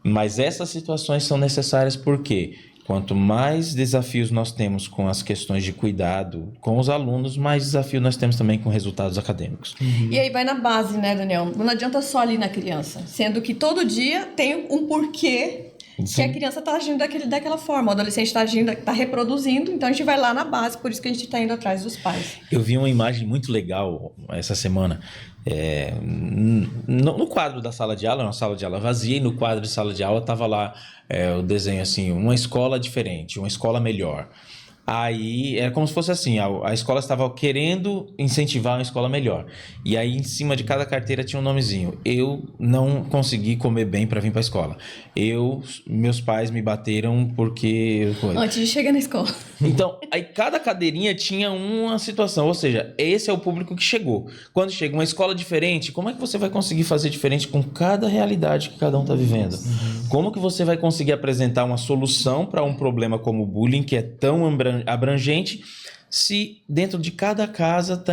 Mas essas situações são necessárias porque quanto mais desafios nós temos com as questões de cuidado com os alunos, mais desafio nós temos também com resultados acadêmicos. E aí vai na base, né, Daniel? Não adianta só ali na criança. Sendo que todo dia tem um porquê que a criança está agindo daquela forma. O adolescente está agindo, está reproduzindo. Então a gente vai lá na base, por isso que a gente está indo atrás dos pais. Eu vi uma imagem muito legal essa semana. No quadro da sala de aula, uma sala de aula vazia, e no quadro de sala de aula estava lá o desenho assim, uma escola diferente, uma escola melhor. Aí é como se fosse assim, a escola estava querendo incentivar uma escola melhor. E aí em cima de cada carteira tinha um nomezinho. Eu não consegui comer bem para vir para a escola. Meus pais me bateram porque... Antes de chegar na escola. Então, aí cada cadeirinha tinha uma situação. Ou seja, esse é o público que chegou. Quando chega uma escola diferente, como é que você vai conseguir fazer diferente com cada realidade que cada um está vivendo? Como que você vai conseguir apresentar uma solução para um problema como o bullying, que é tão abrangente, se dentro de cada casa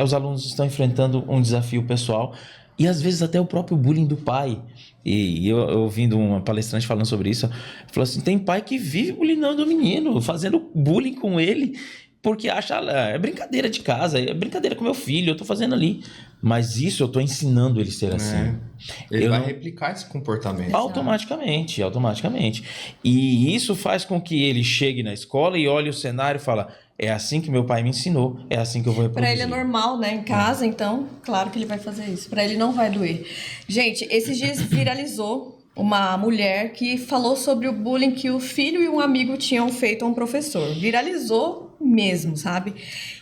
os alunos estão enfrentando um desafio pessoal e às vezes até o próprio bullying do pai. E eu ouvindo uma palestrante falando sobre isso, falou assim, tem pai que vive bullyingando o menino, fazendo bullying com ele, porque acha, é brincadeira de casa, é brincadeira com meu filho, eu tô fazendo ali. Mas isso eu tô ensinando ele a ser assim. Ele vai replicar esse comportamento. Automaticamente. E isso faz com que ele chegue na escola e olhe o cenário e fala, é assim que meu pai me ensinou, é assim que eu vou reproduzir. Pra ele é normal, né? Em casa, então, claro que ele vai fazer isso. Pra ele não vai doer. Gente, esses dias viralizou uma mulher que falou sobre o bullying que o filho e um amigo tinham feito a um professor. Viralizou mesmo, sabe?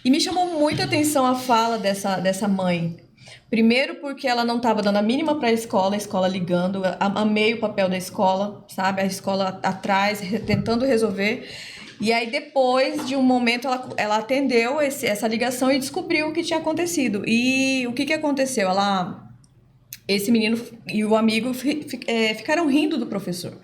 E me chamou muita atenção a fala dessa mãe. Primeiro porque ela não estava dando a mínima para a escola ligando. Amei o papel da escola, sabe? A escola atrás, tentando resolver. E aí, depois de um momento, ela atendeu essa ligação e descobriu o que tinha acontecido. E o que aconteceu? Esse menino e o amigo ficaram rindo do professor,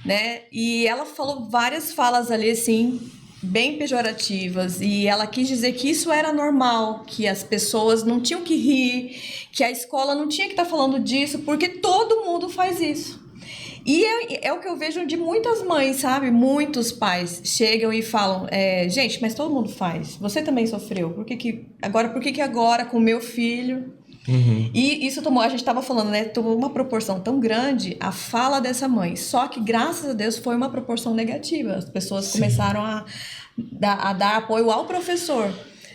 né? E ela falou várias falas ali, assim, bem pejorativas. E ela quis dizer que isso era normal, que as pessoas não tinham que rir, que a escola não tinha que estar falando disso, porque todo mundo faz isso. E é o que eu vejo de muitas mães, sabe? Muitos pais chegam e falam, gente, mas todo mundo faz. Você também sofreu. Por que agora com o meu filho... E isso a gente estava falando, né? Tomou uma proporção tão grande a fala dessa mãe. Só que, graças a Deus, foi uma proporção negativa. As pessoas começaram a dar apoio ao professor,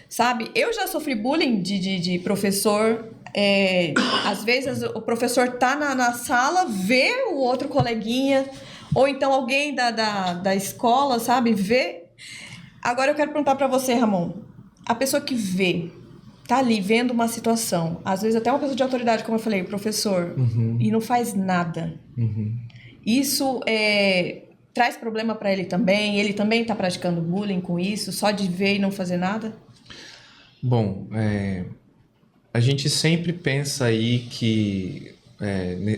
sabe? Eu já sofri bullying de professor. Às vezes o professor tá na sala, vê o outro coleguinha, ou então alguém da escola, sabe? Vê. Agora eu quero perguntar para você, Ramon. A pessoa que vê, tá ali vendo uma situação, às vezes até uma pessoa de autoridade, como eu falei, o professor, e não faz nada. Isso traz problema para ele também tá praticando bullying com isso, só de ver e não fazer nada? Bom, a gente sempre pensa aí que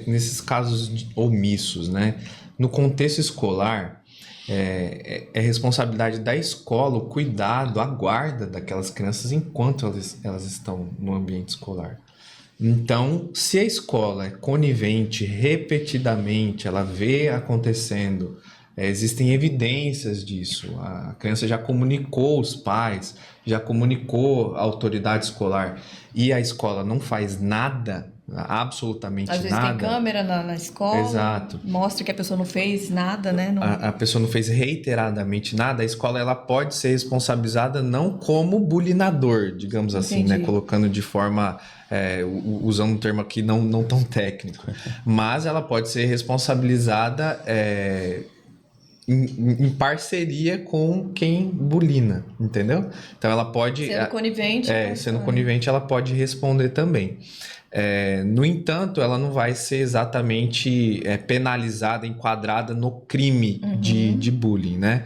nesses casos omissos, né? No contexto escolar, é responsabilidade da escola o cuidado, a guarda daquelas crianças enquanto elas estão no ambiente escolar. Então, se a escola é conivente repetidamente, ela vê acontecendo, existem evidências disso, a criança já comunicou os pais, já comunicou a autoridade escolar e a escola não faz nada, absolutamente nada. Às vezes tem câmera na escola. Exato. Mostra que a pessoa não fez nada, né? A pessoa não fez reiteradamente nada, a escola ela pode ser responsabilizada não como bulinador, digamos assim, né? Colocando de forma, usando um termo aqui não tão técnico, mas ela pode ser responsabilizada em parceria com quem bulina, entendeu? Então ela pode... Sendo conivente. Sendo conivente, ela pode responder também. No entanto, ela não vai ser exatamente penalizada, enquadrada no crime de bullying, né?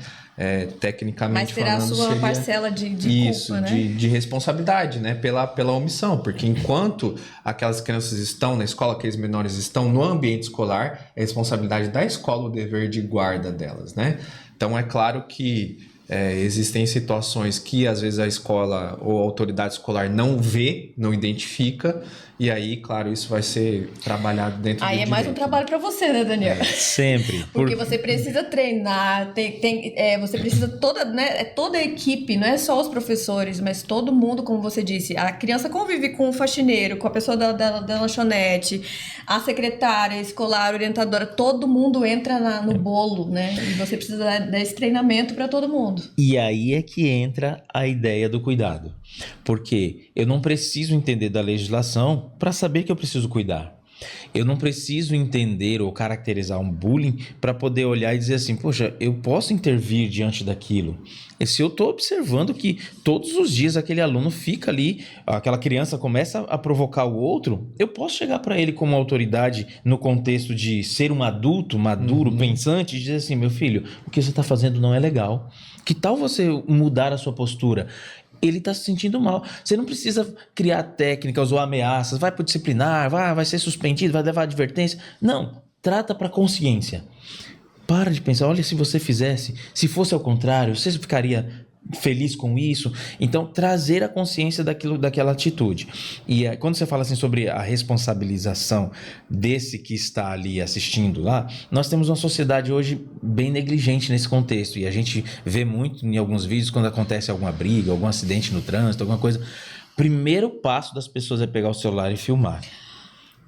Tecnicamente falando, mas terá a sua parcela de isso, culpa, né? de responsabilidade, né? Pela omissão, porque enquanto aquelas crianças estão na escola, aqueles menores estão no ambiente escolar, é responsabilidade da escola o dever de guarda delas, né? Então é claro que existem situações que às vezes a escola ou a autoridade escolar não vê, não identifica, e aí, claro, isso vai ser trabalhado dentro do direito. Mais um trabalho para você, né, Daniel? Sempre. Porque você precisa treinar, você precisa toda a equipe, não é só os professores, mas todo mundo, como você disse. A criança convive com o faxineiro, com a pessoa da lanchonete, a secretária escolar, a orientadora, todo mundo entra no bolo, né? E você precisa desse treinamento para todo mundo. E aí é que entra a ideia do cuidado. Porque eu não preciso entender da legislação para saber que eu preciso cuidar. Eu não preciso entender ou caracterizar um bullying para poder olhar e dizer assim, poxa, eu posso intervir diante daquilo. E se eu estou observando que todos os dias aquele aluno fica ali, aquela criança começa a provocar o outro, eu posso chegar para ele como autoridade no contexto de ser um adulto, maduro, pensante, e dizer assim, meu filho, o que você está fazendo não é legal. Que tal você mudar a sua postura? Ele está se sentindo mal. Você não precisa criar técnicas ou ameaças. Vai para o disciplinar, vai ser suspendido, vai levar advertência. Não, trata para consciência. Para de pensar, olha, se você fizesse, se fosse ao contrário, você ficaria feliz com isso? Então, trazer a consciência daquela atitude. E quando você fala assim sobre a responsabilização desse que está ali assistindo lá, nós temos uma sociedade hoje bem negligente nesse contexto. E a gente vê muito em alguns vídeos quando acontece alguma briga, algum acidente no trânsito, alguma coisa. Primeiro passo das pessoas é pegar o celular e filmar.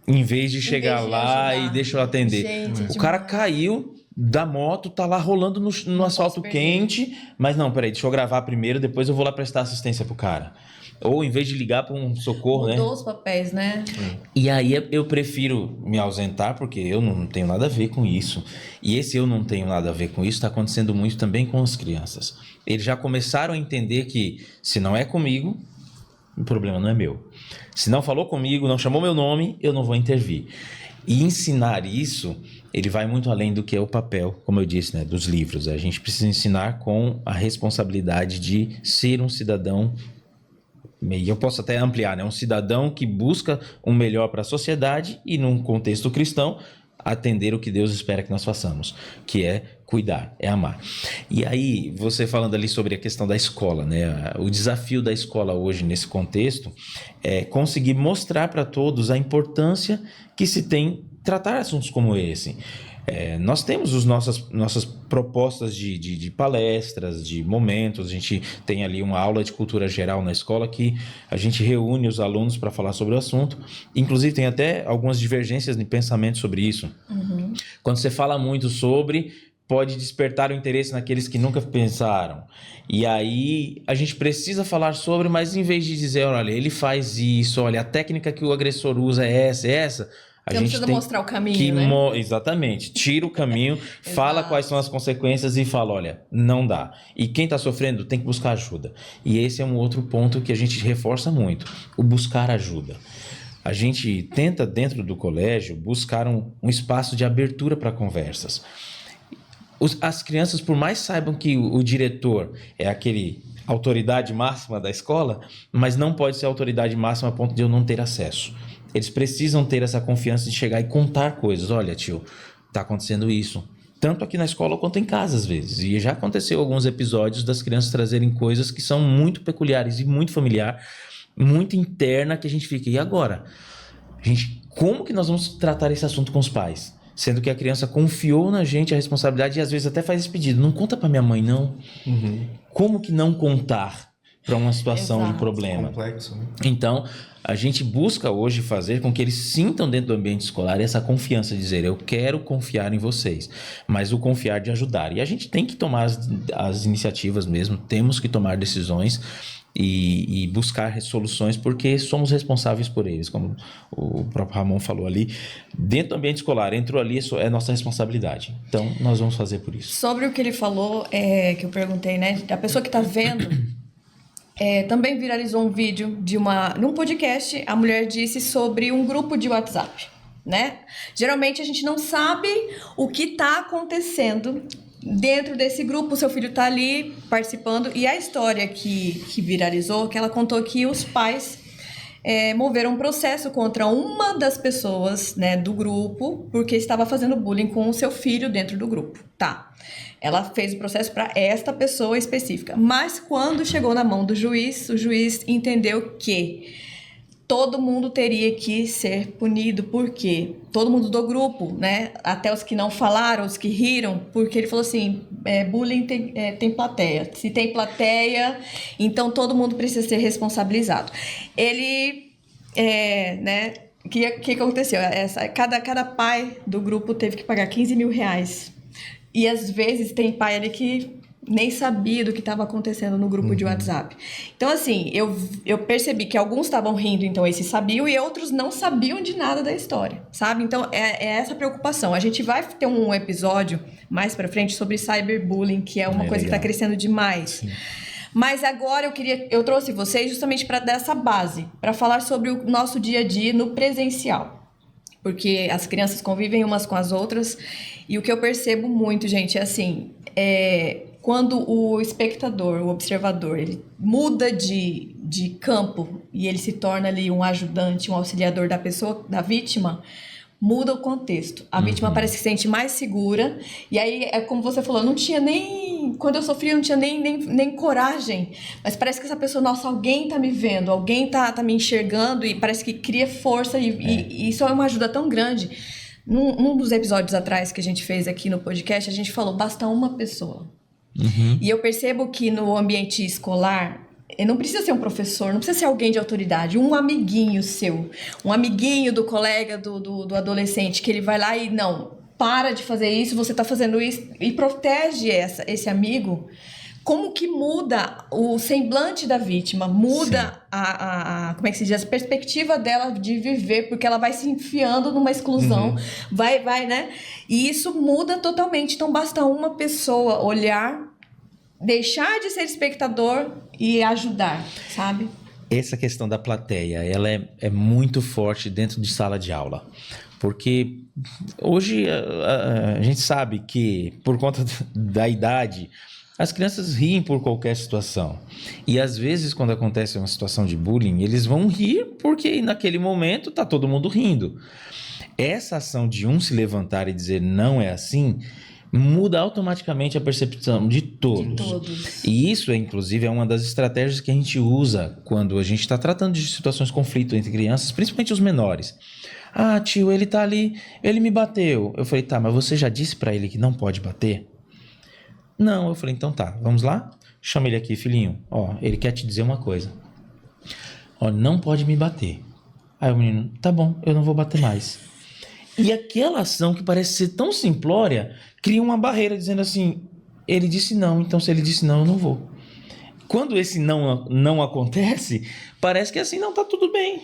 Em vez de chegar lá e deixa eu atender. Gente, o cara caiu da moto, tá lá rolando no asfalto quente, mas não, peraí, deixa eu gravar primeiro, depois eu vou lá prestar assistência pro cara. Ou em vez de ligar para um socorro, Mudou os papéis, né? E aí eu prefiro me ausentar, porque eu não tenho nada a ver com isso. E esse eu não tenho nada a ver com isso está acontecendo muito também com as crianças. Eles já começaram a entender que se não é comigo, o problema não é meu. Se não falou comigo, não chamou meu nome, eu não vou intervir. E ensinar isso, ele vai muito além do que é o papel, como eu disse, né, dos livros. A gente precisa ensinar com a responsabilidade de ser um cidadão, e eu posso até ampliar, né, um cidadão que busca um melhor para a sociedade e, num contexto cristão, atender o que Deus espera que nós façamos, que é cuidar, é amar. E aí, você falando ali sobre a questão da escola, né? O desafio da escola hoje nesse contexto é conseguir mostrar para todos a importância que se tem tratar assuntos como esse. Nós temos as nossas propostas de palestras, de momentos. A gente tem ali uma aula de cultura geral na escola que a gente reúne os alunos para falar sobre o assunto. Inclusive, tem até algumas divergências de pensamento sobre isso. Uhum. Quando você fala muito sobre, pode despertar o interesse naqueles que nunca pensaram. E aí, a gente precisa falar sobre, mas em vez de dizer, olha, ele faz isso, olha, a técnica que o agressor usa é essa... Você não precisa mostrar o caminho, né? Exatamente. Tira o caminho, fala quais são as consequências e fala, olha, não dá. E quem está sofrendo tem que buscar ajuda. E esse é um outro ponto que a gente reforça muito, o buscar ajuda. A gente tenta, dentro do colégio, buscar um espaço de abertura para conversas. As crianças, por mais saibam que o diretor é aquele autoridade máxima da escola, mas não pode ser autoridade máxima a ponto de eu não ter acesso. Eles precisam ter essa confiança de chegar e contar coisas. Olha, tio, tá acontecendo isso. Tanto aqui na escola quanto em casa, às vezes. E já aconteceu alguns episódios das crianças trazerem coisas que são muito peculiares e muito familiar, muito interna, que a gente fica, e agora? Como que nós vamos tratar esse assunto com os pais? Sendo que a criança confiou na gente a responsabilidade e às vezes até faz esse pedido. Não conta pra minha mãe, não. Uhum. Como que não contar para uma situação de problema? Complexo, né? Então, a gente busca hoje fazer com que eles sintam dentro do ambiente escolar essa confiança de dizer, eu quero confiar em vocês, mas o confiar de ajudar. E a gente tem que tomar as iniciativas mesmo, temos que tomar decisões e buscar soluções, porque somos responsáveis por eles, como o próprio Ramon falou ali. Dentro do ambiente escolar, entrou ali, é nossa responsabilidade. Então, nós vamos fazer por isso. Sobre o que ele falou, que eu perguntei, né? A pessoa que está vendo... também viralizou um vídeo num podcast, a mulher disse sobre um grupo de WhatsApp, né? Geralmente a gente não sabe o que está acontecendo dentro desse grupo, o seu filho está ali participando, e a história que viralizou, que ela contou que os pais moveram um processo contra uma das pessoas, né, do grupo, porque estava fazendo bullying com o seu filho dentro do grupo, tá? Ela fez o processo para esta pessoa específica. Mas quando chegou na mão do juiz, o juiz entendeu que todo mundo teria que ser punido. Por quê? Todo mundo do grupo, né? Até os que não falaram, os que riram, porque ele falou assim, bullying tem plateia. Se tem plateia, então todo mundo precisa ser responsabilizado. Ele, né? O que aconteceu? Cada pai do grupo teve que pagar R$15 mil. E às vezes tem pai ali que nem sabia do que estava acontecendo no grupo de WhatsApp. Então, assim, eu percebi que alguns estavam rindo, então esses sabiam, e outros não sabiam de nada da história, sabe? Então, é essa preocupação. A gente vai ter um episódio mais pra frente sobre cyberbullying, que é uma coisa que está crescendo demais. Sim. Mas agora eu trouxe vocês justamente para dar essa base, para falar sobre o nosso dia a dia no presencial. Porque as crianças convivem umas com as outras, e o que eu percebo muito, gente, é assim, quando o espectador, o observador, ele muda de campo e ele se torna ali um ajudante, um auxiliador da pessoa, da vítima, muda o contexto. A vítima parece que se sente mais segura. E aí, é como você falou, não tinha nem... Quando eu sofri, eu não tinha nem coragem. Mas parece que essa pessoa, nossa, alguém tá me vendo, alguém tá me enxergando, e parece que cria força. E isso é uma ajuda tão grande. Num dos episódios atrás que a gente fez aqui no podcast, a gente falou, basta uma pessoa. E eu percebo que no ambiente escolar, não precisa ser um professor, não precisa ser alguém de autoridade, um amiguinho seu, um amiguinho do colega do adolescente, que ele vai lá e não, para de fazer isso, você está fazendo isso, e protege esse amigo. Como que muda o semblante da vítima, muda como é que se diz, a perspectiva dela de viver, porque ela vai se enfiando numa exclusão, vai, né? E isso muda totalmente. Então basta uma pessoa olhar, deixar de ser espectador e ajudar, sabe? Essa questão da plateia, ela é muito forte dentro de sala de aula. Porque hoje a gente sabe que, por conta da idade, as crianças riem por qualquer situação. E às vezes, quando acontece uma situação de bullying, eles vão rir porque naquele momento está todo mundo rindo. Essa ação de um se levantar e dizer não é assim, muda automaticamente a percepção de todos. E isso, inclusive, é uma das estratégias que a gente usa quando a gente está tratando de situações de conflito entre crianças, principalmente os menores. Ah, tio, ele tá ali, ele me bateu. Eu falei, tá, mas você já disse pra ele que não pode bater? Não, eu falei, então tá, vamos lá? Chama ele aqui, filhinho. Ó, ele quer te dizer uma coisa. Ó, não pode me bater. Aí o menino, tá bom, eu não vou bater mais. E aquela ação que parece ser tão simplória, cria uma barreira dizendo assim, ele disse não, então se ele disse não, eu não vou. Quando esse não acontece, parece que assim, não, tá tudo bem.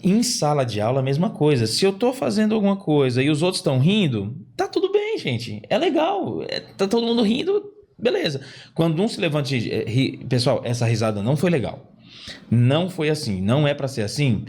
Em sala de aula, a mesma coisa. Se eu tô fazendo alguma coisa e os outros estão rindo, tá tudo bem, gente. É legal. Tá todo mundo rindo, beleza. Quando um se levanta e ri, pessoal, essa risada não foi legal. Não foi assim. Não é pra ser assim.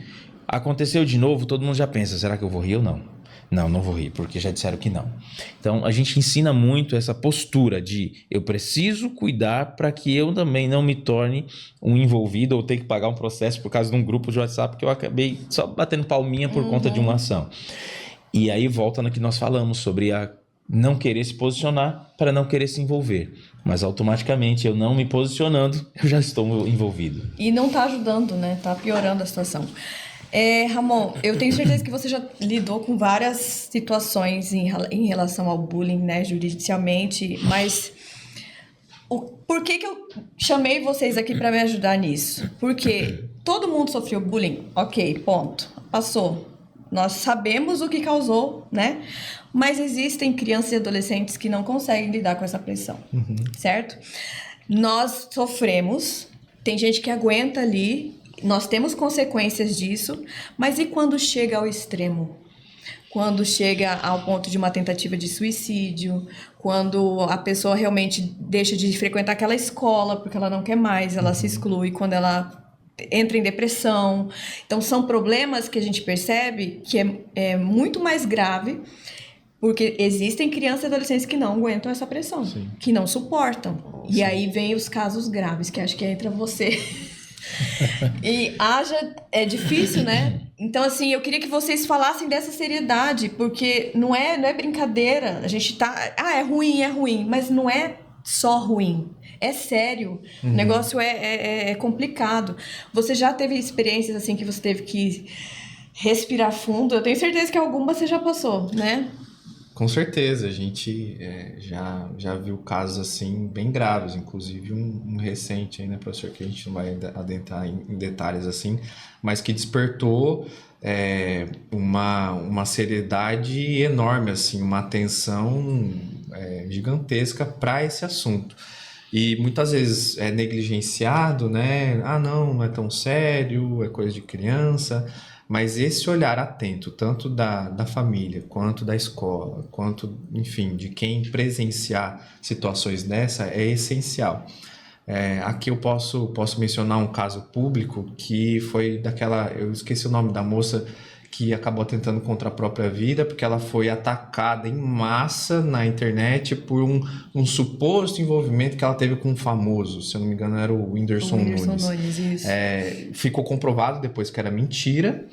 Aconteceu de novo, todo mundo já pensa, será que eu vou rir ou não? Não vou rir, porque já disseram que não. Então, a gente ensina muito essa postura de eu preciso cuidar para que eu também não me torne um envolvido ou ter que pagar um processo por causa de um grupo de WhatsApp que eu acabei só batendo palminha por conta de uma ação. E aí volta no que nós falamos sobre a não querer se posicionar para não querer se envolver. Mas automaticamente, eu não me posicionando, eu já estou envolvido. E não está ajudando, né? Tá piorando a situação. Ramon, eu tenho certeza que você já lidou com várias situações em relação ao bullying, né, judicialmente, mas por que eu chamei vocês aqui para me ajudar nisso? Porque todo mundo sofreu bullying, ok, ponto, passou. Nós sabemos o que causou, né? Mas existem crianças e adolescentes que não conseguem lidar com essa pressão, certo? Nós sofremos, tem gente que aguenta ali. Nós temos consequências disso, mas e quando chega ao extremo? Quando chega ao ponto de uma tentativa de suicídio, quando a pessoa realmente deixa de frequentar aquela escola porque ela não quer mais, ela se exclui, quando ela entra em depressão. Então, são problemas que a gente percebe que é muito mais grave, porque existem crianças e adolescentes que não aguentam essa pressão, que não suportam. E aí vem os casos graves, que acho que entra você... E é difícil, né? Então, assim, eu queria que vocês falassem dessa seriedade, porque não é brincadeira. A gente tá... é ruim, mas não é só ruim. É sério. O negócio é complicado. Você já teve experiências, assim, que você teve que respirar fundo? Eu tenho certeza que alguma você já passou, né? Com certeza, a gente já viu casos assim bem graves, inclusive um recente, né, professor, que a gente não vai adentrar em detalhes assim, mas que despertou uma seriedade enorme, assim, uma atenção gigantesca para esse assunto. E muitas vezes é negligenciado, né? Ah, não é tão sério, é coisa de criança. Mas esse olhar atento, tanto da família, quanto da escola, quanto, enfim, de quem presenciar situações dessa, é essencial. Aqui eu posso mencionar um caso público que foi eu esqueci o nome da moça que acabou atentando contra a própria vida, porque ela foi atacada em massa na internet por um suposto envolvimento que ela teve com um famoso, se eu não me engano era o Whindersson Nunes. Isso. Ficou comprovado depois que era mentira,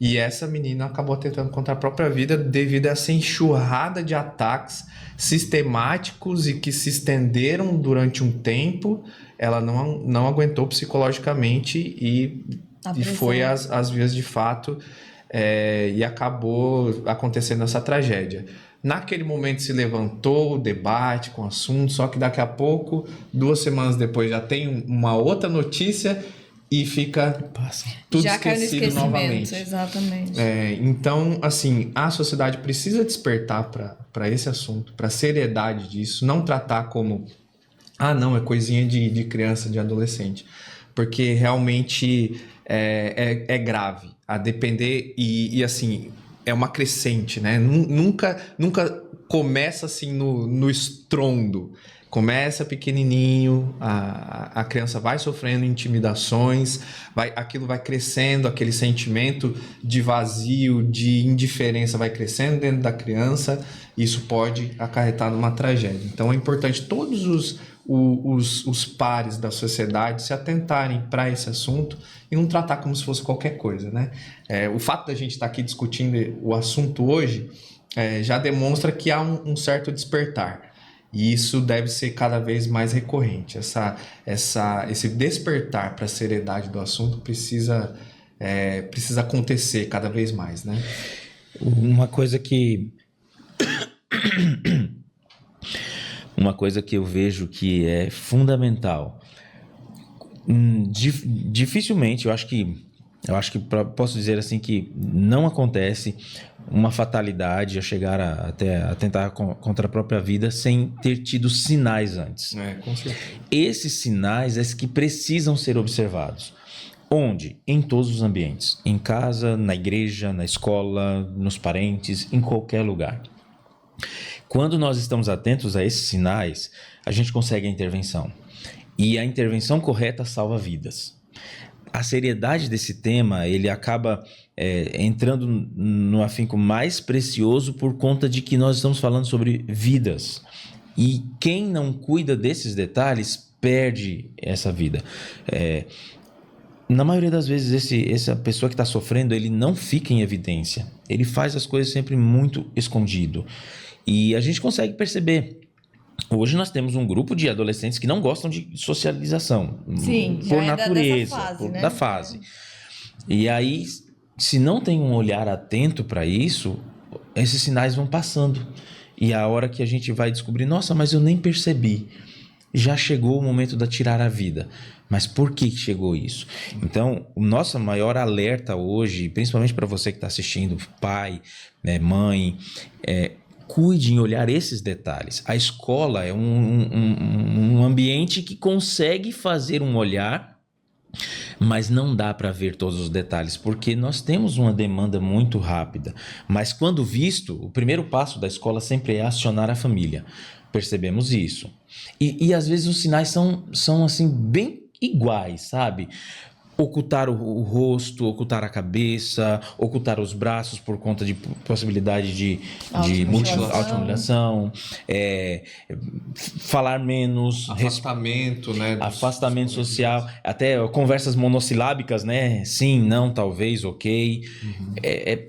e essa menina acabou atentando contra a própria vida devido a essa enxurrada de ataques sistemáticos e que se estenderam durante um tempo. Ela não aguentou psicologicamente e foi às vias de fato, e acabou acontecendo essa tragédia. Naquele momento se levantou o debate com o assunto, só que daqui a pouco, 2 semanas depois, já tem uma outra notícia e fica tudo já esquecido novamente. Exatamente. Então, assim, a sociedade precisa despertar para esse assunto, para a seriedade disso, não tratar como, não, é coisinha de criança, de adolescente, porque realmente é grave, a depender, e assim, é uma crescente, né? Nunca começa assim no estrondo. Começa pequenininho, a criança vai sofrendo intimidações, aquilo vai crescendo, aquele sentimento de vazio, de indiferença vai crescendo dentro da criança, isso pode acarretar numa tragédia. Então é importante todos os pares da sociedade se atentarem para esse assunto e não tratar como se fosse qualquer coisa, né? O fato da gente estar aqui discutindo o assunto hoje já demonstra que há um certo despertar. E isso deve ser cada vez mais recorrente. Esse despertar para a seriedade do assunto precisa acontecer cada vez mais, né? Uma coisa que eu vejo que é fundamental. Dificilmente, eu acho que posso dizer assim que não acontece uma fatalidade a chegar até a tentar contra a própria vida sem ter tido sinais antes. Com certeza. Esses sinais que precisam ser observados. Onde? Em todos os ambientes. Em casa, na igreja, na escola, nos parentes, em qualquer lugar. Quando nós estamos atentos a esses sinais, a gente consegue a intervenção. E a intervenção correta salva vidas. A seriedade desse tema, ele acaba entrando no afinco mais precioso por conta de que nós estamos falando sobre vidas. E quem não cuida desses detalhes, perde essa vida. Na maioria das vezes, essa pessoa que está sofrendo, ele não fica em evidência. Ele faz as coisas sempre muito escondido. E a gente consegue perceber. Hoje nós temos um grupo de adolescentes que não gostam de socialização. Sim, por já natureza, dessa fase, né? da fase. E aí, se não tem um olhar atento para isso, esses sinais vão passando. E a hora que a gente vai descobrir, nossa, mas eu nem percebi. Já chegou o momento de tirar a vida. Mas por que chegou isso? Então, o nosso maior alerta hoje, principalmente para você que está assistindo, pai, mãe, cuide em olhar esses detalhes. A escola é um ambiente que consegue fazer um olhar, mas não dá para ver todos os detalhes, porque nós temos uma demanda muito rápida. Mas quando visto, o primeiro passo da escola sempre é acionar a família. Percebemos isso. E às vezes os sinais são assim, bem iguais, sabe? Ocultar o rosto, ocultar a cabeça, ocultar os braços por conta de possibilidade de automutilação, falar menos, afastamento, né? Afastamento social, até conversas monossilábicas, né? Sim, não, talvez, ok.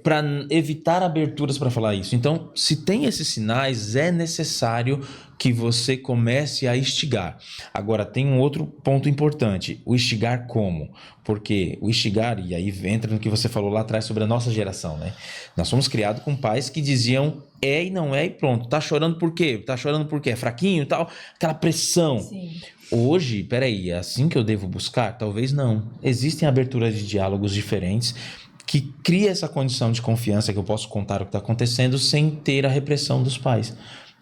Para evitar aberturas para falar isso. Então, se tem esses sinais, é necessário que você comece a instigar. Agora, tem um outro ponto importante. O instigar como? Porque o instigar, e aí entra no que você falou lá atrás sobre a nossa geração, né? Nós fomos criados com pais que diziam e não e pronto. Tá chorando por quê? Tá chorando por quê? É fraquinho e tal? Aquela pressão. Sim. Hoje, peraí, é assim que eu devo buscar? Talvez não. Existem aberturas de diálogos diferentes que cria essa condição de confiança que eu posso contar o que está acontecendo sem ter a repressão dos pais.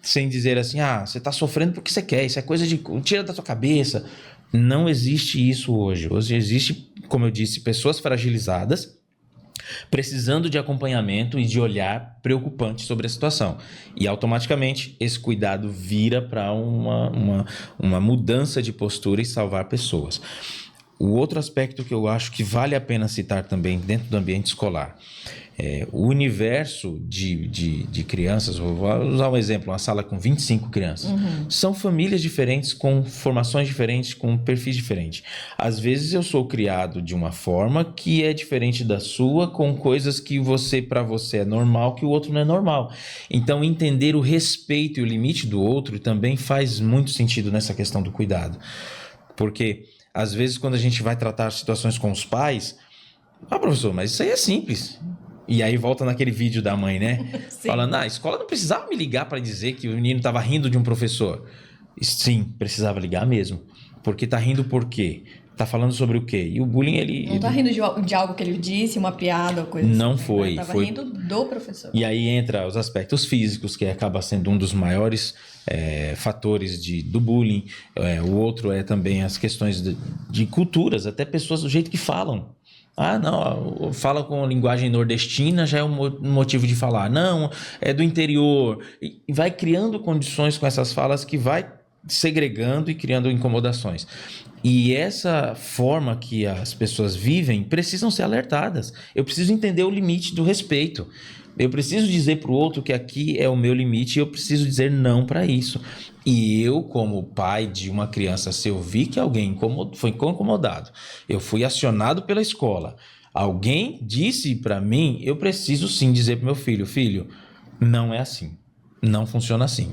sem dizer assim, você tá sofrendo porque você quer, isso é coisa de... tira da tua cabeça. Não existe isso hoje. Hoje existe, como eu disse, pessoas fragilizadas precisando de acompanhamento e de olhar preocupante sobre a situação. E automaticamente esse cuidado vira para uma mudança de postura e salvar pessoas. O outro aspecto que eu acho que vale a pena citar também dentro do ambiente escolar, o universo de crianças, vou usar um exemplo, uma sala com 25 crianças, são famílias diferentes, com formações diferentes, com perfis diferentes. Às vezes eu sou criado de uma forma que é diferente da sua, com coisas que para você é normal, que o outro não é normal. Então entender o respeito e o limite do outro também faz muito sentido nessa questão do cuidado. Porque às vezes quando a gente vai tratar situações com os pais, professor, mas isso aí é simples. E aí volta naquele vídeo da mãe, né? Falando, a escola não precisava me ligar para dizer que o menino estava rindo de um professor. Sim, precisava ligar mesmo. Porque tá rindo por quê? Tá falando sobre o quê? E o bullying, ele... Não tá rindo de algo que ele disse, uma piada ou coisa não assim. foi. Tava rindo do professor. E aí entra os aspectos físicos, que acaba sendo um dos maiores fatores do bullying. O outro é também as questões de culturas, até pessoas do jeito que falam. Não, fala com linguagem nordestina, já é um motivo de falar. Não, é do interior. E vai criando condições com essas falas que vai segregando e criando incomodações. E essa forma que as pessoas vivem precisam ser alertadas. Eu preciso entender o limite do respeito. Eu preciso dizer para o outro que aqui é o meu limite e eu preciso dizer não para isso. E eu, como pai de uma criança, se eu vi que alguém foi incomodado, eu fui acionado pela escola, alguém disse para mim, eu preciso sim dizer para meu filho, não é assim, não funciona assim.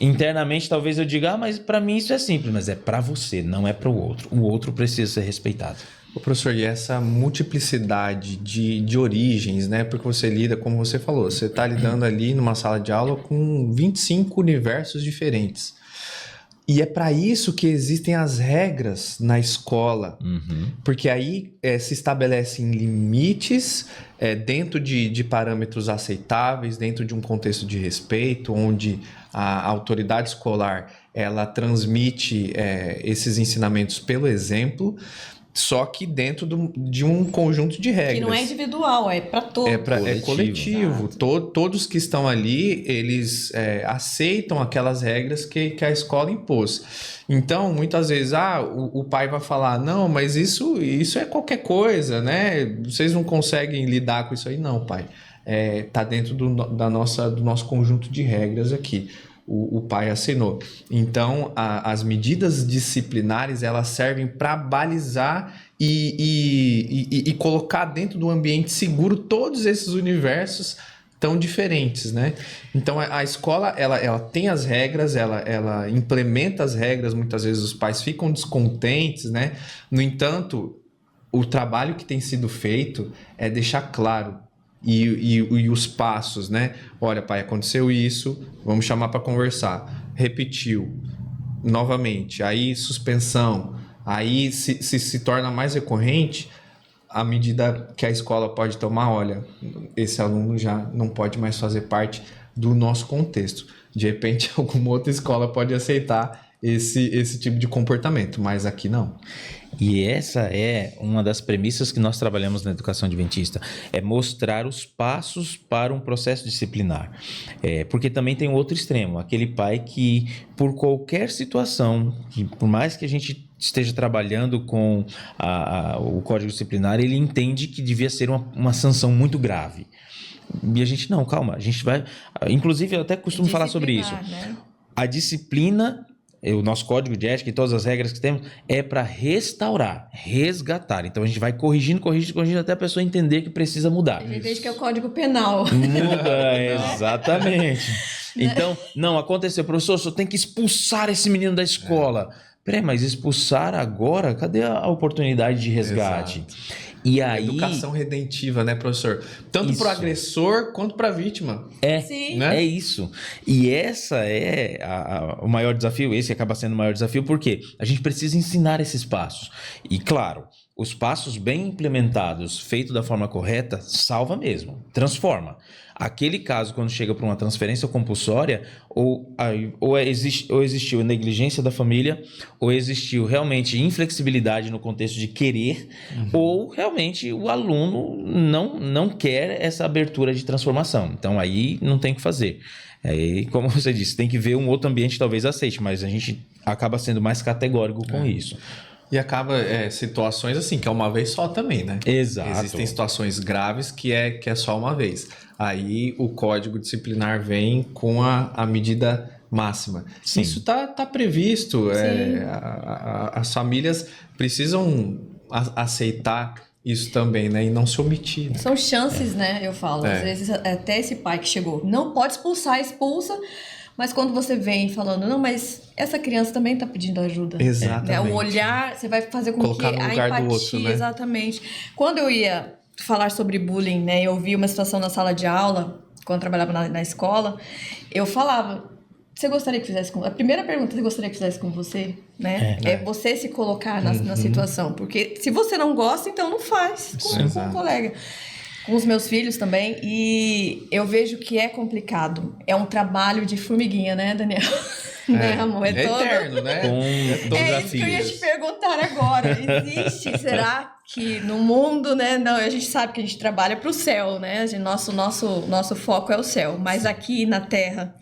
Internamente talvez eu diga, mas para mim isso é simples, mas é para você, não é para o outro precisa ser respeitado. Ô, professor, e essa multiplicidade de origens, né? Porque você lida, como você falou, você está lidando ali numa sala de aula com 25 universos diferentes. E é para isso que existem as regras na escola. Porque aí se estabelecem limites dentro de parâmetros aceitáveis, dentro de um contexto de respeito, onde a autoridade escolar ela transmite esses ensinamentos pelo exemplo, só que dentro de um conjunto de regras. Que não é individual, é para todos. É coletivo. Todos que estão ali, eles aceitam aquelas regras que a escola impôs. Então, muitas vezes, o pai vai falar, não, mas isso é qualquer coisa, né? Vocês não conseguem lidar com isso aí. Não, pai. Tá dentro do nosso conjunto de regras aqui. O pai assinou. Então, as medidas disciplinares, elas servem para balizar e colocar dentro do ambiente seguro todos esses universos tão diferentes, né? Então, a escola, ela tem as regras, ela implementa as regras, muitas vezes os pais ficam descontentes, né? No entanto, o trabalho que tem sido feito é deixar claro e os passos, né? Olha, pai, aconteceu isso, vamos chamar para conversar. Repetiu novamente, aí suspensão, aí se torna mais recorrente, a medida que a escola pode tomar, olha, esse aluno já não pode mais fazer parte do nosso contexto. De repente, alguma outra escola pode aceitar esse tipo de comportamento, mas aqui não. E essa é uma das premissas que nós trabalhamos na educação adventista, é mostrar os passos para um processo disciplinar. Porque também tem um outro extremo, aquele pai que, por qualquer situação, que por mais que a gente esteja trabalhando com o código disciplinar, ele entende que devia ser uma sanção muito grave. E a gente, não, calma, a gente vai... Inclusive, eu até costumo falar sobre isso. Né? A disciplina... O nosso código de ética e todas as regras que temos é para restaurar, resgatar. Então a gente vai corrigindo até a pessoa entender que precisa mudar. Desde que é o código penal. Muda, exatamente. Então, não, aconteceu, professor, só tem que expulsar esse menino da escola. Peraí, mas expulsar agora? Cadê a oportunidade de resgate? Exato. E aí... Educação redentiva, né, professor? Tanto para o agressor quanto para a vítima. Sim. Né? É isso. E essa é o maior desafio, esse acaba sendo o maior desafio, porque a gente precisa ensinar esses passos. E claro, os passos bem implementados, feito da forma correta, salva mesmo, transforma. Aquele caso, quando chega para uma transferência compulsória, ou existiu negligência da família, ou existiu realmente inflexibilidade no contexto de querer, ou realmente o aluno não quer essa abertura de transformação. Então, aí não tem o que fazer. Aí, como você disse, tem que ver um outro ambiente talvez aceite, mas a gente acaba sendo mais categórico com isso. E acaba situações assim, que é uma vez só também, né? Exato. Existem situações graves que é só uma vez. Aí o código disciplinar vem com a medida máxima. Sim. Isso tá previsto. As famílias precisam aceitar isso também, né? E não se omitir. Né? São chances, né? Eu falo. Às vezes, até esse pai que chegou, não pode expulsar, expulsa. Mas quando você vem falando, não, mas essa criança também está pedindo ajuda. Exatamente. Né? O olhar, você vai fazer com colocar que no a lugar empatia, do outro, né? Exatamente. Quando eu ia falar sobre bullying, né? Eu vi uma situação na sala de aula, quando eu trabalhava na escola, eu falava, você gostaria que fizesse com... A primeira pergunta, você gostaria que fizesse com você? Né? É você se colocar na situação. Porque se você não gosta, então não faz com o colega. Com os meus filhos também, e eu vejo que é complicado. É um trabalho de formiguinha, né, Daniel? Né, amor? É todo... eterno, né? É isso que eu ia te perguntar agora. Existe, será que no mundo, né? Não, a gente sabe que a gente trabalha para o céu, né? Nosso foco é o céu. Mas aqui na Terra,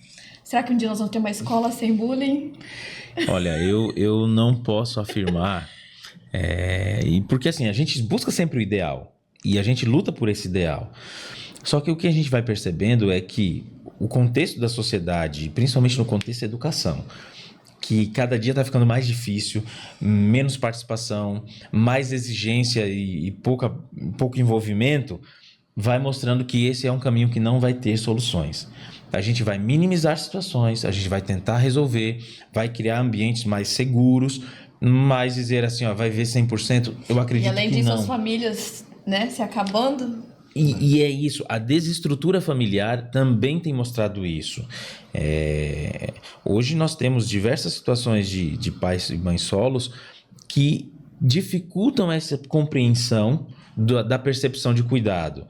será que um dia nós vamos ter uma escola sem bullying? Olha, eu não posso afirmar, porque assim, a gente busca sempre o ideal. E a gente luta por esse ideal. Só que o que a gente vai percebendo é que o contexto da sociedade, principalmente no contexto da educação, que cada dia está ficando mais difícil, menos participação, mais exigência e pouco envolvimento, vai mostrando que esse é um caminho que não vai ter soluções. A gente vai minimizar situações, a gente vai tentar resolver, vai criar ambientes mais seguros, mas dizer assim, vai ver 100%, eu acredito que não. E além disso, as famílias... né, se acabando. E é isso, a desestrutura familiar também tem mostrado isso. Hoje nós temos diversas situações de pais e mães solos que dificultam essa compreensão da percepção de cuidado.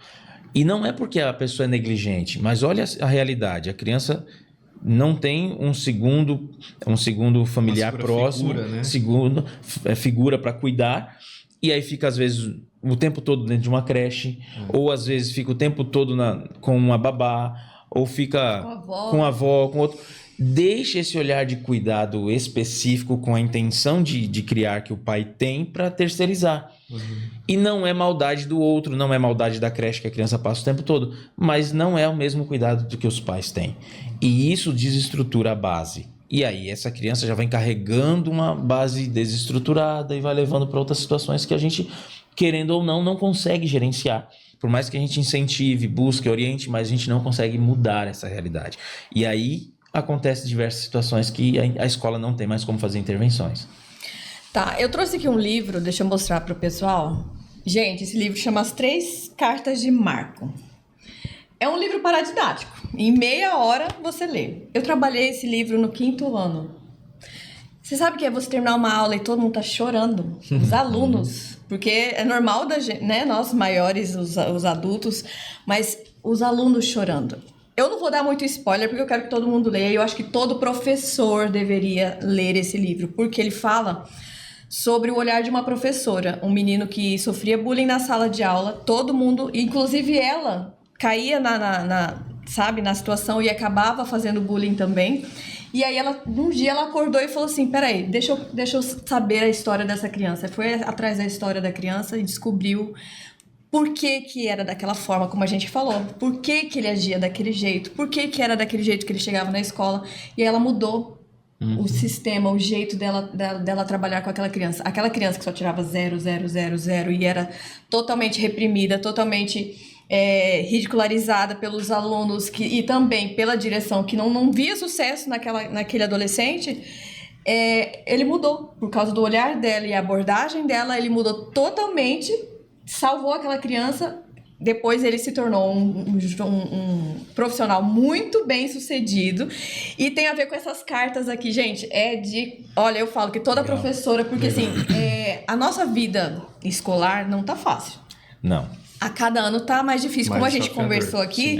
E não é porque a pessoa é negligente, mas olha a realidade, a criança não tem um segundo familiar próximo, figura, né? segundo figura para cuidar. E aí fica, às vezes, o tempo todo dentro de uma creche, ou às vezes fica o tempo todo com uma babá, ou fica com a avó, com outro. Deixa esse olhar de cuidado específico com a intenção de criar que o pai tem para terceirizar. E não é maldade do outro, não é maldade da creche que a criança passa o tempo todo, mas não é o mesmo cuidado do que os pais têm. E isso desestrutura a base. E aí essa criança já vai carregando uma base desestruturada e vai levando para outras situações que a gente, querendo ou não consegue gerenciar. Por mais que a gente incentive, busque, oriente, mas a gente não consegue mudar essa realidade. E aí acontecem diversas situações que a escola não tem mais como fazer intervenções. Tá, eu trouxe aqui um livro, deixa eu mostrar para o pessoal. Gente, esse livro chama As 3 Cartas de Marco. É um livro paradidático. Em meia hora você lê. Eu trabalhei esse livro no 5º ano. Você sabe que é você terminar uma aula e todo mundo tá chorando? Os alunos. Porque é normal da gente, né? Nós maiores, os adultos, mas os alunos chorando. Eu não vou dar muito spoiler, porque eu quero que todo mundo leia. Eu acho que todo professor deveria ler esse livro, porque ele fala sobre o olhar de uma professora. Um menino que sofria bullying na sala de aula. Todo mundo, inclusive ela... caía na situação e acabava fazendo bullying também. E aí, um dia ela acordou e falou assim, peraí, deixa eu saber a história dessa criança. Foi atrás da história da criança e descobriu por que era daquela forma, como a gente falou. Por que ele agia daquele jeito. Por que era daquele jeito que ele chegava na escola. E aí ela mudou o sistema, o jeito dela trabalhar com aquela criança. Aquela criança que só tirava 0, 0, 0, 0 e era totalmente reprimida, totalmente... ridicularizada pelos alunos e também pela direção que não via sucesso naquele adolescente, ele mudou. Por causa do olhar dela e a abordagem dela, ele mudou totalmente, salvou aquela criança depois ele se tornou um profissional muito bem sucedido. E tem a ver com essas cartas aqui, gente. Olha, eu falo que toda professora, porque assim, a nossa vida escolar não tá fácil. Não. A cada ano tá mais difícil. Como a gente conversou aqui,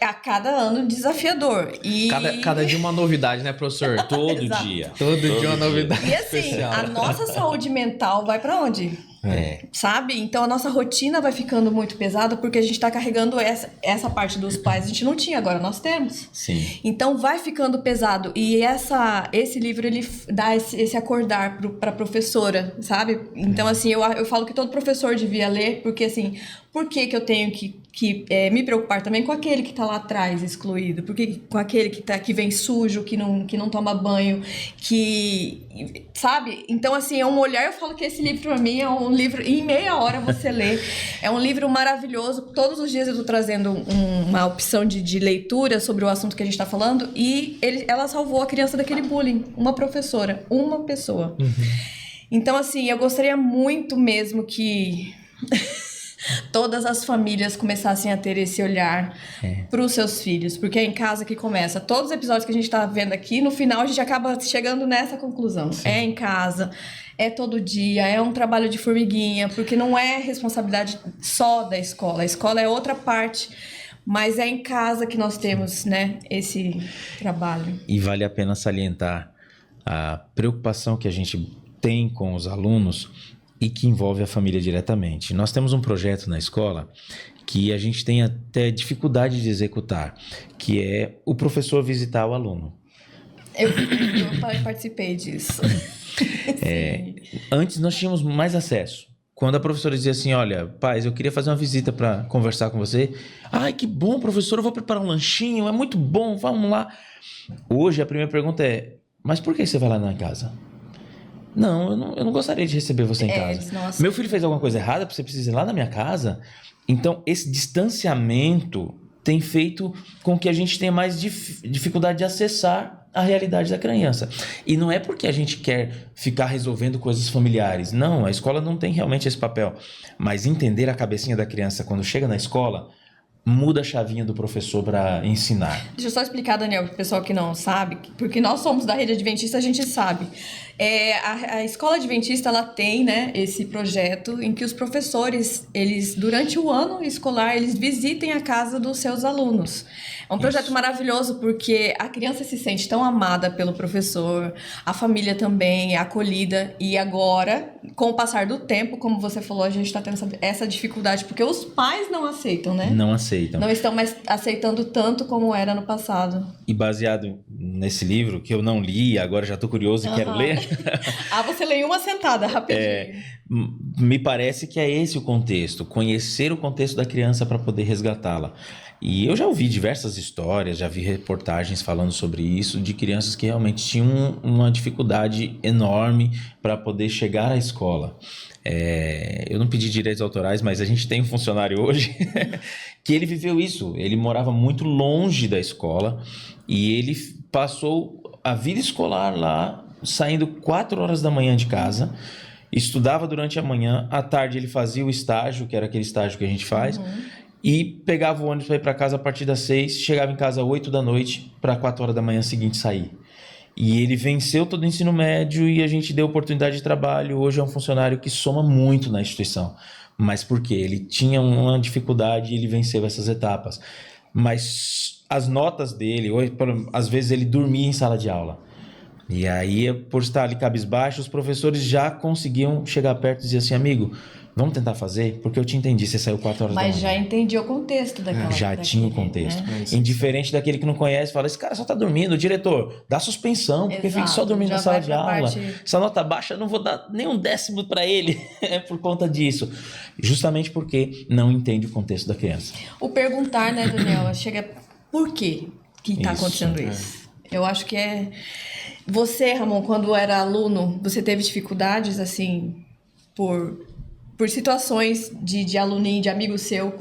a cada ano desafiador. E... Cada dia uma novidade, né, professor? Todo dia. Todo dia uma novidade. E assim, especial. a nossa saúde mental vai pra onde? Sabe? Então a nossa rotina vai ficando muito pesada porque a gente tá carregando essa parte dos pais. A gente não tinha, agora nós temos. Sim. Então vai ficando pesado. E esse livro, ele dá esse acordar pra professora, sabe? Então assim, eu falo que todo professor devia ler, porque assim, por que eu tenho que me preocupar também com aquele que tá lá atrás, excluído? Porque com aquele que vem sujo, que não toma banho, sabe? Então assim, é um olhar. Eu falo que esse livro pra mim é um livro, em meia hora você lê. É um livro maravilhoso. Todos os dias eu tô trazendo uma opção de leitura sobre o assunto que a gente tá falando. E ela salvou a criança daquele bullying. Uma professora, uma pessoa. Então assim, eu gostaria muito mesmo que todas as famílias começassem a ter esse olhar para os seus filhos, porque é em casa que começa. Todos os episódios que a gente está vendo aqui, no final a gente acaba chegando nessa conclusão. Sim. É em casa, é todo dia, é um trabalho de formiguinha, porque não é responsabilidade só da escola. A escola é outra parte, mas é em casa que nós temos, né, esse trabalho. E vale a pena salientar a preocupação que a gente tem com os alunos e que envolve a família diretamente. Nós temos um projeto na escola que a gente tem até dificuldade de executar, que é o professor visitar o aluno. Eu participei disso. Antes nós tínhamos mais acesso. Quando a professora dizia assim, olha, pais, eu queria fazer uma visita para conversar com você. Ai, que bom, professor, eu vou preparar um lanchinho, é muito bom, vamos lá. Hoje a primeira pergunta é, mas por que você vai lá na casa? Não, eu não gostaria de receber você em casa. Nossa. Meu filho fez alguma coisa errada, você precisa ir lá na minha casa? Então, esse distanciamento tem feito com que a gente tenha mais dificuldade de acessar a realidade da criança. E não é porque a gente quer ficar resolvendo coisas familiares. Não, a escola não tem realmente esse papel. Mas entender a cabecinha da criança quando chega na escola muda a chavinha do professor para ensinar. Deixa eu só explicar, Daniel, para o pessoal que não sabe, porque nós somos da rede adventista, a gente sabe. A escola adventista, ela tem, né, esse projeto em que os professores, eles, durante o ano escolar, eles visitem a casa dos seus alunos. É um projeto maravilhoso porque a criança se sente tão amada pelo professor, a família também é acolhida, e agora, com o passar do tempo, como você falou, a gente está tendo essa dificuldade, porque os pais não aceitam, né? Não aceitam. Não estão mais aceitando tanto como era no passado. E baseado nesse livro, que eu não li, agora já estou curioso e quero ler. Você lê em uma sentada, rapidinho. Me parece que é esse o contexto, conhecer o contexto da criança para poder resgatá-la. E eu já ouvi diversas histórias, já vi reportagens falando sobre isso, de crianças que realmente tinham uma dificuldade enorme para poder chegar à escola. Eu não pedi direitos autorais, mas a gente tem um funcionário hoje que ele viveu isso. Ele morava muito longe da escola e ele passou a vida escolar lá, saindo 4 horas da manhã de casa, estudava durante a manhã, à tarde ele fazia o estágio, que era aquele estágio que a gente faz, e pegava o ônibus para ir para casa a partir das 6, chegava em casa às 8 da noite para 4 horas da manhã seguinte sair. E ele venceu todo o ensino médio e a gente deu oportunidade de trabalho. Hoje é um funcionário que soma muito na instituição. Mas por quê? Ele tinha uma dificuldade e ele venceu essas etapas. Mas as notas dele, às vezes ele dormia em sala de aula. E aí, por estar ali cabisbaixo, os professores já conseguiam chegar perto e dizer assim, amigo, vamos tentar fazer? Porque eu te entendi, você saiu 4 horas da manhã. Mas já entendi o contexto daquela. Já tinha o contexto. Né? Indiferente daquele que não conhece, fala, esse cara só tá dormindo, diretor, dá suspensão, porque fica só dormindo na sala de aula. Essa nota baixa, eu não vou dar nem um 10º para ele por conta disso. Justamente porque não entende o contexto da criança. O perguntar, né, Daniel, chega por quê que tá acontecendo isso? Eu acho que Você, Ramon, quando era aluno, você teve dificuldades, assim, por situações de aluninho, de amigo seu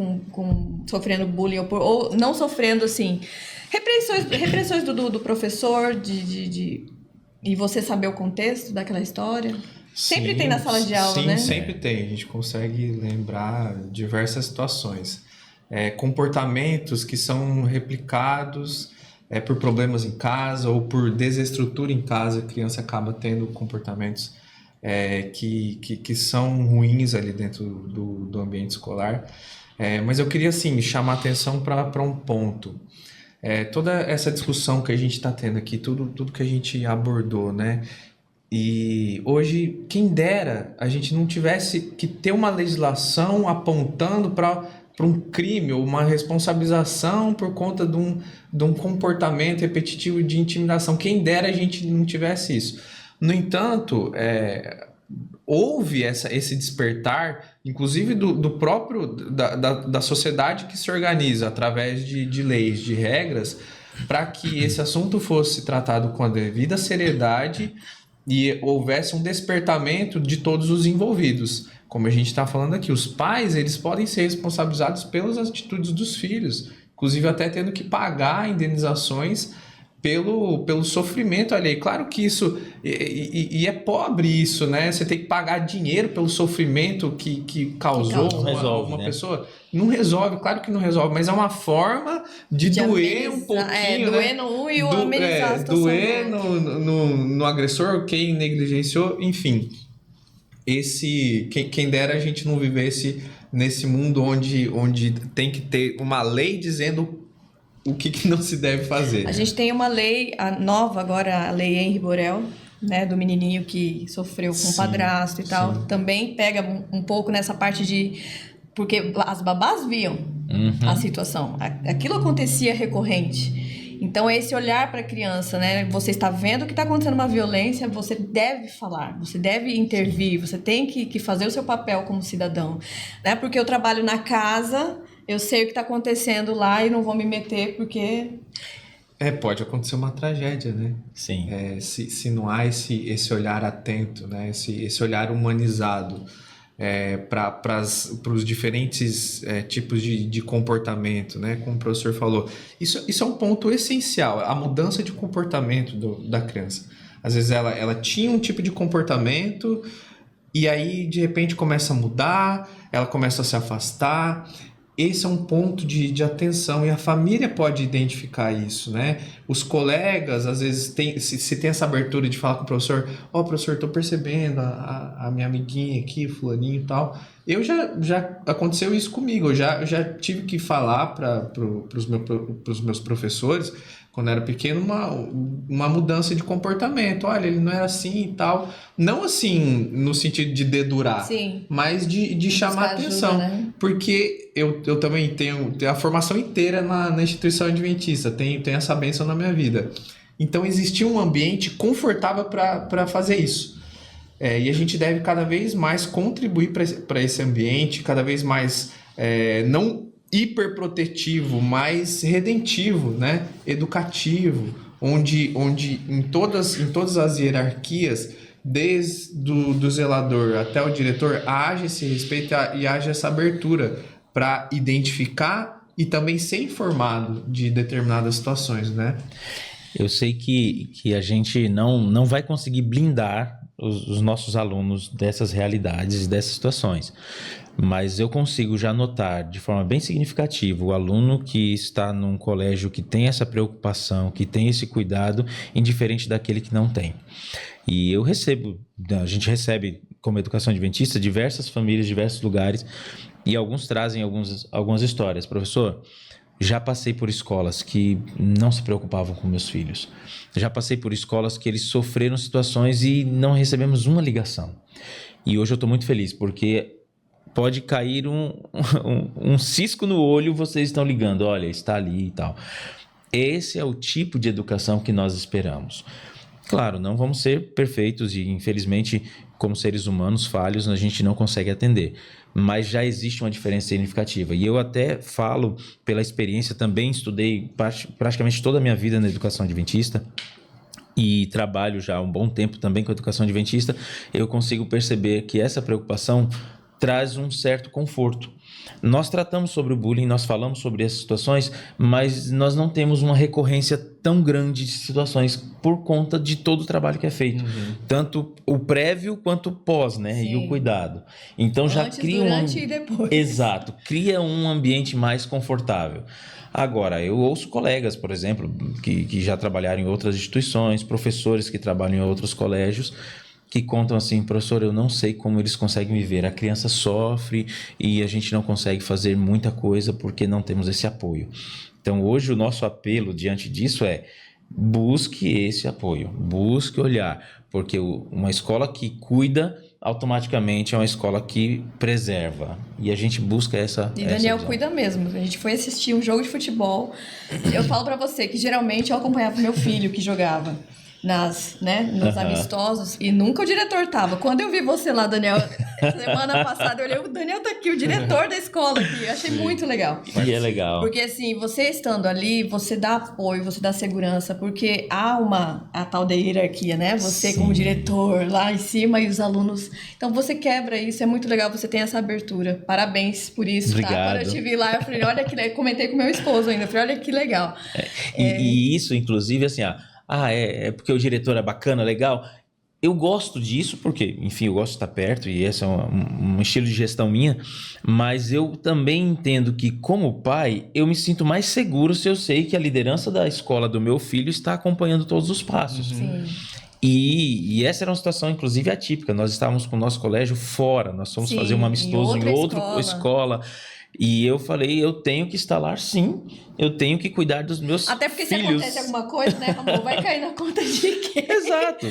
sofrendo bullying ou não sofrendo, assim, repressões do professor, e você saber o contexto daquela história? Sempre Sim, tem na sala de aula, sim, né? sempre tem. A gente consegue lembrar diversas situações. Comportamentos que são replicados por problemas em casa ou por desestrutura em casa, a criança acaba tendo comportamentos que são ruins ali dentro do ambiente escolar. Mas eu queria, assim, chamar atenção para um ponto. Toda essa discussão que a gente está tendo aqui, tudo que a gente abordou, né? E hoje, quem dera a gente não tivesse que ter uma legislação apontando para um crime ou uma responsabilização por conta de um comportamento repetitivo de intimidação. Quem dera a gente não tivesse isso. No entanto, houve esse despertar, inclusive do próprio da sociedade que se organiza através de leis, de regras, para que esse assunto fosse tratado com a devida seriedade e houvesse um despertamento de todos os envolvidos. Como a gente está falando aqui, os pais, eles podem ser responsabilizados pelas atitudes dos filhos, inclusive até tendo que pagar indenizações pelo sofrimento alheio. Claro que isso, e é pobre isso, né? Você tem que pagar dinheiro pelo sofrimento que causou uma pessoa. Não resolve, claro que não resolve, mas é uma forma de doer um pouquinho, doer né? no um e amenizar a situação. Doer no agressor, quem negligenciou, enfim. Quem dera a gente não vivesse nesse mundo onde tem que ter uma lei dizendo o que não se deve fazer. A gente tem uma lei nova agora, a Lei Henri Borel, né, do menininho que sofreu com o padrasto e tal. Sim. Também pega um pouco nessa parte de... Porque as babás viam a situação. Aquilo acontecia recorrente. Então, esse olhar para a criança, né? Você está vendo que está acontecendo uma violência, você deve falar, você deve intervir, você tem que fazer o seu papel como cidadão. Né? Porque eu trabalho na casa, eu sei o que está acontecendo lá e não vou me meter porque... Pode acontecer uma tragédia, né? Sim. Se não há esse olhar atento, né? Esse olhar humanizado para os diferentes tipos de comportamento, né? Como o professor falou. Isso é um ponto essencial, a mudança de comportamento da criança. Às vezes ela tinha um tipo de comportamento e aí, de repente, começa a mudar, ela começa a se afastar. Esse é um ponto de atenção e a família pode identificar isso, né? Os colegas, às vezes, se tem essa abertura de falar com o professor, professor, estou percebendo a minha amiguinha aqui, fulaninho e tal. Eu já aconteceu isso comigo, eu já tive que falar para os meus professores, quando eu era pequeno, uma mudança de comportamento. Olha, ele não era assim e tal. Não assim no sentido de dedurar, sim, mas de chamar atenção. Ajuda, né? Porque eu também tenho a formação inteira na instituição adventista, tenho essa bênção na minha vida. Então existia um ambiente confortável para fazer isso. E a gente deve cada vez mais contribuir para esse ambiente, cada vez mais não hiperprotetivo, mas redentivo, né? Educativo, onde em todas as hierarquias, desde do zelador até o diretor, haja esse respeito e haja essa abertura para identificar e também ser informado de determinadas situações, né? Eu sei que a gente não vai conseguir blindar os nossos alunos dessas realidades, dessas situações. Mas eu consigo já notar de forma bem significativa o aluno que está num colégio que tem essa preocupação, que tem esse cuidado, indiferente daquele que não tem. E a gente recebe como educação adventista diversas famílias, diversos lugares, e alguns trazem algumas histórias. Professor, já passei por escolas que não se preocupavam com meus filhos. Já passei por escolas que eles sofreram situações e não recebemos uma ligação. E hoje eu estou muito feliz, porque pode cair um cisco no olho, vocês estão ligando, olha, está ali e tal. Esse é o tipo de educação que nós esperamos. Claro, não vamos ser perfeitos e, infelizmente, como seres humanos falhos, a gente não consegue atender. Mas já existe uma diferença significativa. E eu até falo pela experiência, também estudei praticamente toda a minha vida na educação adventista e trabalho já há um bom tempo também com a educação adventista. Eu consigo perceber que essa preocupação traz um certo conforto. Nós tratamos sobre o bullying, nós falamos sobre essas situações, mas nós não temos uma recorrência tão grande de situações por conta de todo o trabalho que é feito. Tanto o prévio quanto o pós, né? Sim. E o cuidado. Então já Antes, cria durante e depois. Exato, cria um ambiente mais confortável. Agora, eu ouço colegas, por exemplo, que já trabalharam em outras instituições, professores que trabalham em outros colégios, que contam assim: professor, eu não sei como eles conseguem viver. A criança sofre e a gente não consegue fazer muita coisa porque não temos esse apoio. Então, hoje o nosso apelo diante disso é: busque esse apoio, busque olhar, porque uma escola que cuida automaticamente é uma escola que preserva. E a gente busca essa E Daniel visão. cuida mesmo. A gente foi assistir um jogo de futebol. Eu falo pra você que geralmente eu acompanhava meu filho que jogava nos amistosos, e nunca o diretor tava. Quando eu vi você lá, Daniel, semana passada, eu olhei, o Daniel tá aqui, o diretor da escola aqui. Eu achei muito legal. E é legal. Porque assim, você estando ali, você dá apoio, você dá segurança, porque há a tal da hierarquia, né? Você como diretor lá em cima e os alunos. Então você quebra isso, é muito legal, você tem essa abertura. Parabéns por isso, Obrigado. tá? Quando eu te vi lá, eu falei, olha que legal. Comentei com meu esposo ainda, falei, olha que legal. E isso, inclusive, assim, é porque o diretor é bacana, legal. Eu gosto disso porque, enfim, eu gosto de estar perto e esse é um estilo de gestão minha, mas eu também entendo que, como pai, eu me sinto mais seguro se eu sei que a liderança da escola do meu filho está acompanhando todos os passos. Sim. E essa era uma situação, inclusive, atípica. Nós estávamos com o nosso colégio fora, nós fomos fazer um amistoso em outra escola. E eu falei, eu tenho que estar lá, sim, eu tenho que cuidar dos meus filhos. Até porque se acontece alguma coisa, né, amor, vai cair na conta de quem? Exato.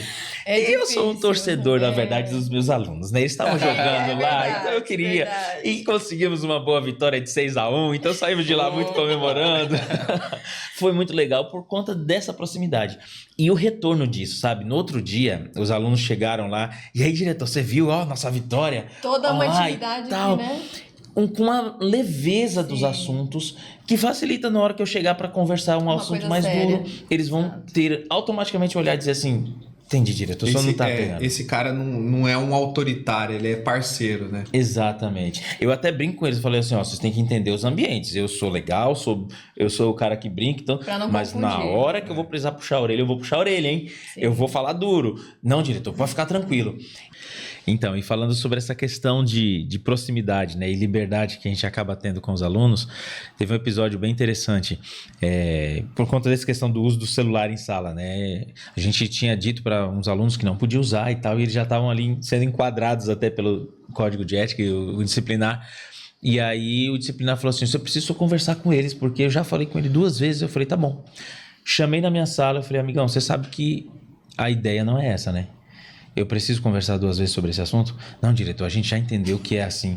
E eu sou um torcedor, na verdade, dos meus alunos, né? Eles estavam jogando lá, verdade, então eu queria. verdade. E conseguimos uma boa vitória de 6-1, então saímos de lá muito comemorando. Foi muito legal por conta dessa proximidade. E o retorno disso, sabe? No outro dia, os alunos chegaram lá, e aí, diretor, você viu, nossa vitória? Toda uma atividade aqui, né? Com uma leveza dos assuntos que facilita na hora que eu chegar para conversar um assunto mais duro. Eles vão ter automaticamente o olhar e dizer assim: entendi, diretor, só não tá pegando. Esse cara não é um autoritário, ele é parceiro, né? Exatamente. Eu até brinco com eles, falei assim: vocês têm que entender os ambientes. Eu sou legal, eu sou o cara que brinca, então, mas confundir. Na hora que eu vou precisar puxar a orelha, eu vou puxar a orelha, hein? Sim. Eu vou falar duro. Não, diretor, pode ficar tranquilo. Então, e falando sobre essa questão de proximidade, né, e liberdade que a gente acaba tendo com os alunos, teve um episódio bem interessante, por conta dessa questão do uso do celular em sala, né? A gente tinha dito para uns alunos que não podia usar e tal, e eles já estavam ali sendo enquadrados até pelo código de ética e o disciplinar. E aí o disciplinar falou assim: eu preciso conversar com eles, porque eu já falei com ele 2 vezes. Eu falei, tá bom. Chamei na minha sala, eu falei, amigão, você sabe que a ideia não é essa, né? Eu preciso conversar 2 vezes sobre esse assunto? Não, diretor, a gente já entendeu que é assim.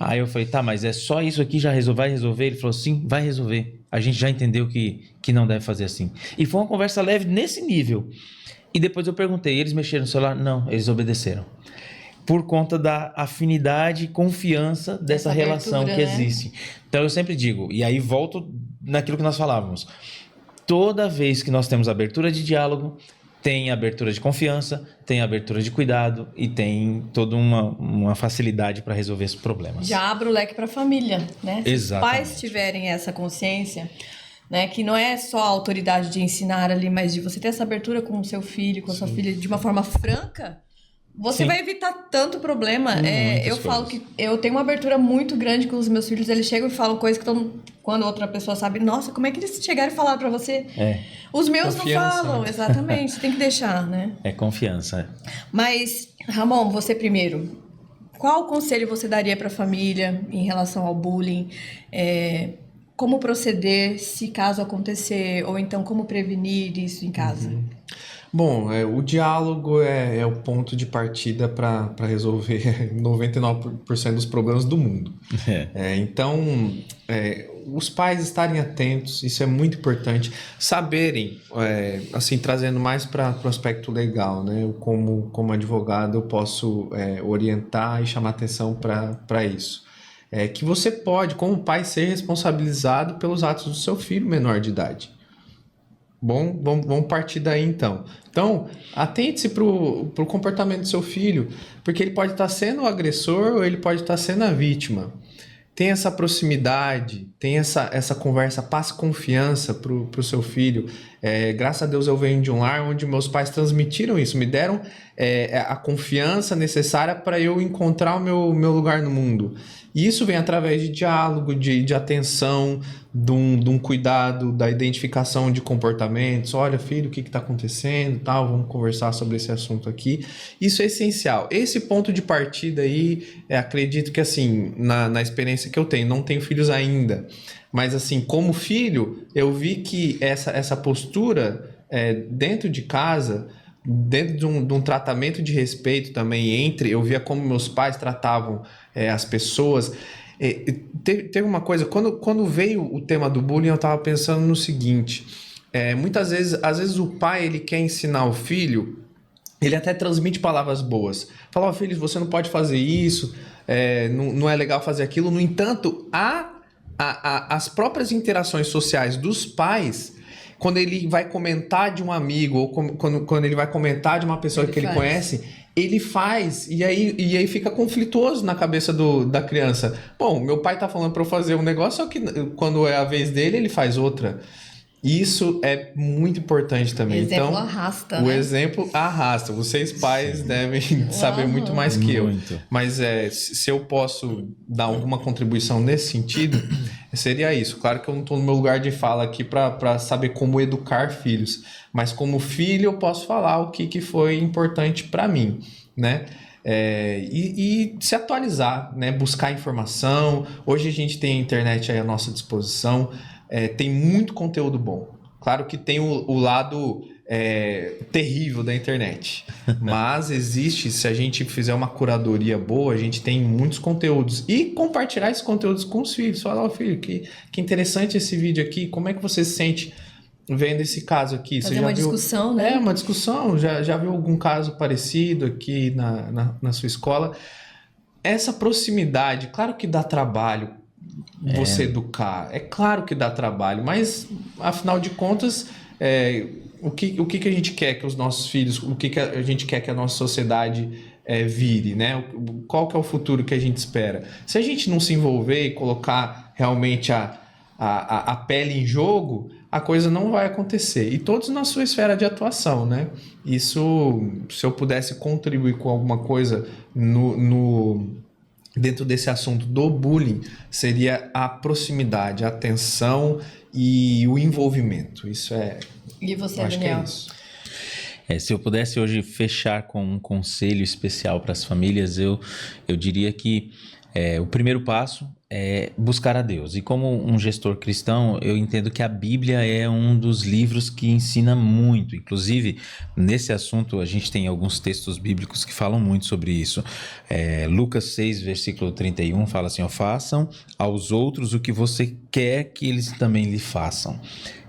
Aí eu falei, tá, mas é só isso aqui, vai resolver? Ele falou, sim, vai resolver. A gente já entendeu que não deve fazer assim. E foi uma conversa leve nesse nível. E depois eu perguntei, eles mexeram no celular? Não, eles obedeceram. Por conta da afinidade e confiança dessa relação que existe. Então eu sempre digo, e aí volto naquilo que nós falávamos. Toda vez que nós temos abertura de diálogo, tem abertura de confiança, tem abertura de cuidado e tem toda uma facilidade para resolver esses problemas. Já abre o leque para a família, né? Se Exatamente. os pais tiverem essa consciência, né, que não é só a autoridade de ensinar ali, mas de você ter essa abertura com o seu filho, com a sua filha, de uma forma franca, você vai evitar tanto problema. Eu falo que eu tenho uma abertura muito grande com os meus filhos. Eles chegam e falam coisas que quando outra pessoa sabe, nossa, como é que eles chegaram e falaram pra você? Os meus confiança, não falam, exatamente. Tem que deixar, né? É confiança. Mas, Ramon, você primeiro. Qual conselho você daria pra família em relação ao bullying? Como proceder se caso acontecer? Ou então, como prevenir isso em casa? Bom, o diálogo é o ponto de partida para resolver 99% dos problemas do mundo. Então, os pais estarem atentos, isso é muito importante. Saberem, assim, trazendo mais para o aspecto legal, né? Eu, como advogado, eu posso orientar e chamar atenção para isso. Que você pode, como pai, ser responsabilizado pelos atos do seu filho menor de idade. Bom, vamos partir daí então. Então, atente-se pro comportamento do seu filho, porque ele pode estar sendo o agressor ou ele pode estar sendo a vítima. Tem essa proximidade, tem essa conversa, passe confiança pro seu filho. Graças a Deus eu venho de um lar onde meus pais transmitiram isso, me deram a confiança necessária para eu encontrar o meu lugar no mundo. E isso vem através de diálogo, de atenção, de um cuidado, da identificação de comportamentos. Olha, filho, o que está acontecendo? Tal, vamos conversar sobre esse assunto aqui. Isso é essencial. Esse ponto de partida aí, acredito que assim, na experiência que eu tenho, não tenho filhos ainda, mas assim, como filho, eu vi que essa postura dentro de casa, dentro de um tratamento de respeito também eu via como meus pais tratavam as pessoas. Teve uma coisa, quando veio o tema do bullying, eu estava pensando no seguinte, muitas vezes, às vezes o pai ele quer ensinar o filho, ele até transmite palavras boas, fala, ó, filho, você não pode fazer isso, não é legal fazer aquilo. No entanto, as próprias interações sociais dos pais, quando ele vai comentar de um amigo ou quando ele vai comentar de uma pessoa que ele conhece, ele faz, e aí fica conflituoso na cabeça da criança. Bom, meu pai tá falando para eu fazer um negócio, só que quando é a vez dele, ele faz outra. Isso é muito importante também. O exemplo arrasta, o né? exemplo arrasta. Vocês pais devem saber muito mais que eu. Mas se eu posso dar alguma contribuição nesse sentido, seria isso. Claro que eu não estou no meu lugar de fala aqui para saber como educar filhos. Mas como filho eu posso falar o que foi importante para mim, né? E se atualizar, né? Buscar informação. Hoje a gente tem a internet aí à nossa disposição. Tem muito conteúdo bom. Claro que tem o lado terrível da internet. Mas existe, se a gente fizer uma curadoria boa, a gente tem muitos conteúdos. E compartilhar esses conteúdos com os filhos. Falar, filho, que interessante esse vídeo aqui. Como é que você se sente vendo esse caso aqui? Fazer uma discussão, né? Uma discussão. Já viu algum caso parecido aqui na sua escola? Essa proximidade, claro que dá trabalho você educar. É claro que dá trabalho, mas afinal de contas, o que a gente quer que os nossos filhos, o que a gente quer que a nossa sociedade vire, né? Qual que é o futuro que a gente espera? Se a gente não se envolver e colocar realmente a pele em jogo, a coisa não vai acontecer. E todos na sua esfera de atuação, né? Isso, se eu pudesse contribuir com alguma coisa dentro desse assunto do bullying, seria a proximidade, a atenção e o envolvimento. Isso E você, acho Daniel? Que é isso. Se eu pudesse hoje fechar com um conselho especial para as famílias, eu diria que o primeiro passo é buscar a Deus. E como um gestor cristão, eu entendo que a Bíblia é um dos livros que ensina muito. Inclusive, nesse assunto, a gente tem alguns textos bíblicos que falam muito sobre isso. Lucas 6, versículo 31, fala assim, façam aos outros o que você quer que eles também lhe façam.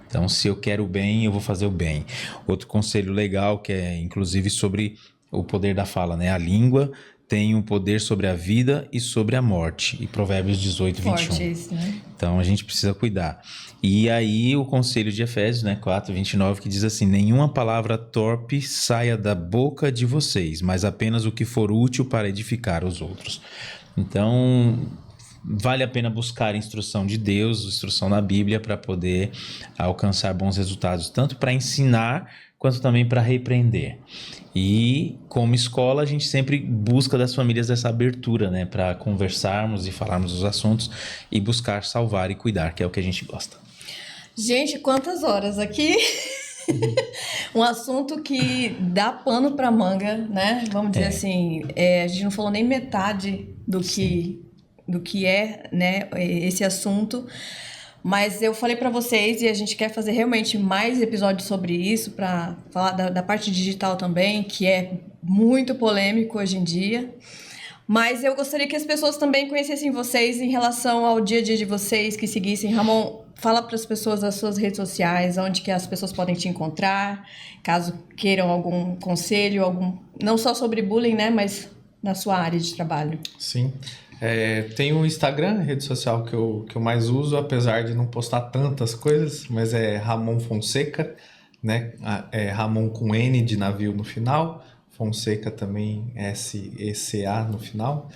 Então, se eu quero o bem, eu vou fazer o bem. Outro conselho legal, que é inclusive sobre o poder da fala, né? A língua tem um poder sobre a vida e sobre a morte. E Provérbios 18, 21. Forte isso, né? Então, a gente precisa cuidar. E aí, o conselho de Efésios, né, 4, 29, que diz assim, nenhuma palavra torpe saia da boca de vocês, mas apenas o que for útil para edificar os outros. Então, vale a pena buscar a instrução de Deus, a instrução na Bíblia, para poder alcançar bons resultados, tanto para ensinar, quanto também para repreender. E como escola a gente sempre busca das famílias essa abertura, né, para conversarmos e falarmos dos assuntos e buscar salvar e cuidar, que é o que a gente gosta. Gente, quantas horas aqui? Um assunto que dá pano para manga, né? Vamos dizer assim, a gente não falou nem metade do que é, né, esse assunto. Mas eu falei para vocês e a gente quer fazer realmente mais episódios sobre isso, para falar da parte digital também, que é muito polêmico hoje em dia. Mas eu gostaria que as pessoas também conhecessem vocês em relação ao dia a dia de vocês, que seguissem. Ramon, fala para as pessoas das suas redes sociais, onde que as pessoas podem te encontrar, caso queiram algum conselho, não só sobre bullying, né, mas na sua área de trabalho. Sim. Tem o Instagram, rede social que eu mais uso, apesar de não postar tantas coisas, mas é Ramon Fonseca, né? Ramon com N de navio no final, Fonseca também, S-E-C-A no final.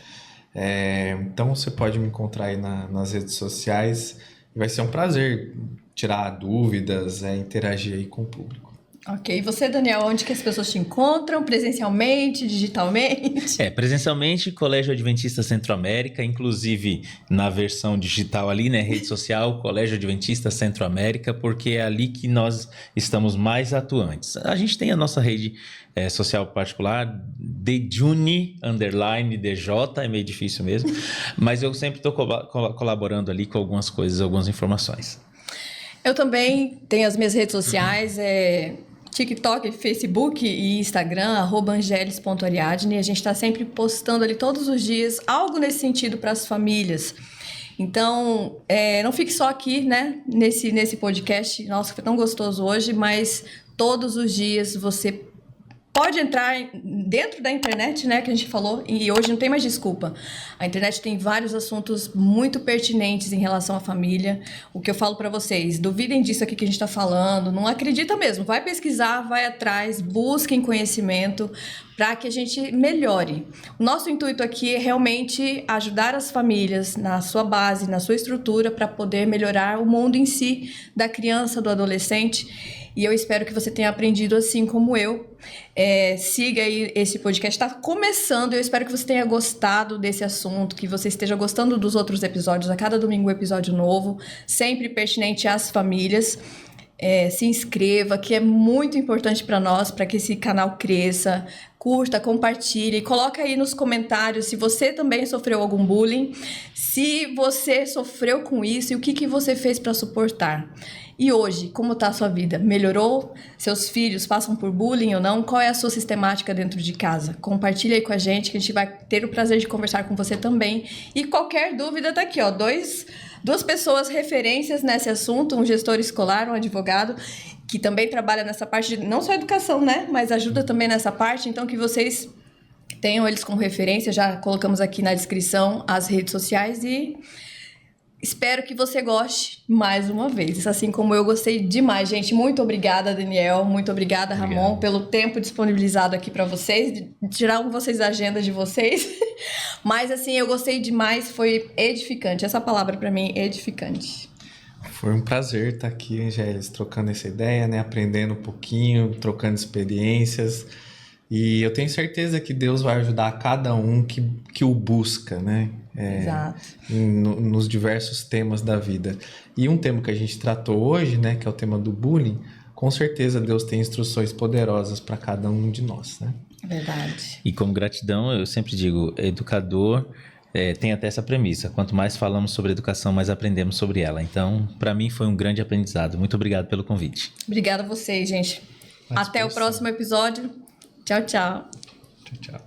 Então você pode me encontrar aí nas redes sociais. Vai ser um prazer tirar dúvidas, interagir aí com o público. Ok. E você, Daniel, onde que as pessoas te encontram? Presencialmente, digitalmente? Presencialmente, Colégio Adventista Centro-América, inclusive na versão digital ali, né? Rede social, Colégio Adventista Centro-América, porque é ali que nós estamos mais atuantes. A gente tem a nossa rede social particular, DJ_DJ, é meio difícil mesmo, mas eu sempre estou colaborando ali com algumas coisas, algumas informações. Eu também tenho as minhas redes sociais, TikTok, Facebook e Instagram, @angeles.ariadne. A gente está sempre postando ali todos os dias algo nesse sentido para as famílias. Então, não fique só aqui, né, nesse podcast. Nossa, foi tão gostoso hoje, mas todos os dias você pode entrar dentro da internet, né, que a gente falou, e hoje não tem mais desculpa. A internet tem vários assuntos muito pertinentes em relação à família. O que eu falo para vocês, duvidem disso aqui que a gente está falando, não acredita mesmo, vai pesquisar, vai atrás, busquem conhecimento para que a gente melhore. O nosso intuito aqui é realmente ajudar as famílias na sua base, na sua estrutura, para poder melhorar o mundo em si, da criança, do adolescente. E eu espero que você tenha aprendido assim como eu. Siga aí esse podcast. Está começando. Eu espero que você tenha gostado desse assunto, que você esteja gostando dos outros episódios. A cada domingo um episódio novo, sempre pertinente às famílias. Se inscreva, que é muito importante para nós, para que esse canal cresça. Curta, compartilhe, coloca aí nos comentários se você também sofreu algum bullying, se você sofreu com isso e o que você fez para suportar. E hoje, como está a sua vida? Melhorou? Seus filhos passam por bullying ou não? Qual é a sua sistemática dentro de casa? Compartilha aí com a gente, que a gente vai ter o prazer de conversar com você também. E qualquer dúvida tá aqui, ó, duas pessoas referências nesse assunto, um gestor escolar, um advogado, que também trabalha nessa parte de não só educação, né? Mas ajuda também nessa parte, então que vocês tenham eles como referência. Já colocamos aqui na descrição as redes sociais e espero que você goste mais uma vez, assim como eu gostei demais, gente. Muito obrigada, Daniel. Muito obrigada, Ramon, pelo tempo disponibilizado aqui para vocês, de tirar vocês da agenda de vocês. Mas, assim, eu gostei demais, foi edificante. Essa palavra para mim é edificante. Foi um prazer estar aqui, Angélis, trocando essa ideia, né? Aprendendo um pouquinho, trocando experiências. E eu tenho certeza que Deus vai ajudar cada um que o busca, né? Exato. Nos diversos temas da vida. E um tema que a gente tratou hoje, né? Que é o tema do bullying. Com certeza Deus tem instruções poderosas para cada um de nós, né? Verdade. E como gratidão, eu sempre digo, educador tem até essa premissa. Quanto mais falamos sobre educação, mais aprendemos sobre ela. Então, para mim foi um grande aprendizado. Muito obrigado pelo convite. Obrigada a vocês, gente. Até o próximo episódio. Tchau, tchau. Tchau, tchau.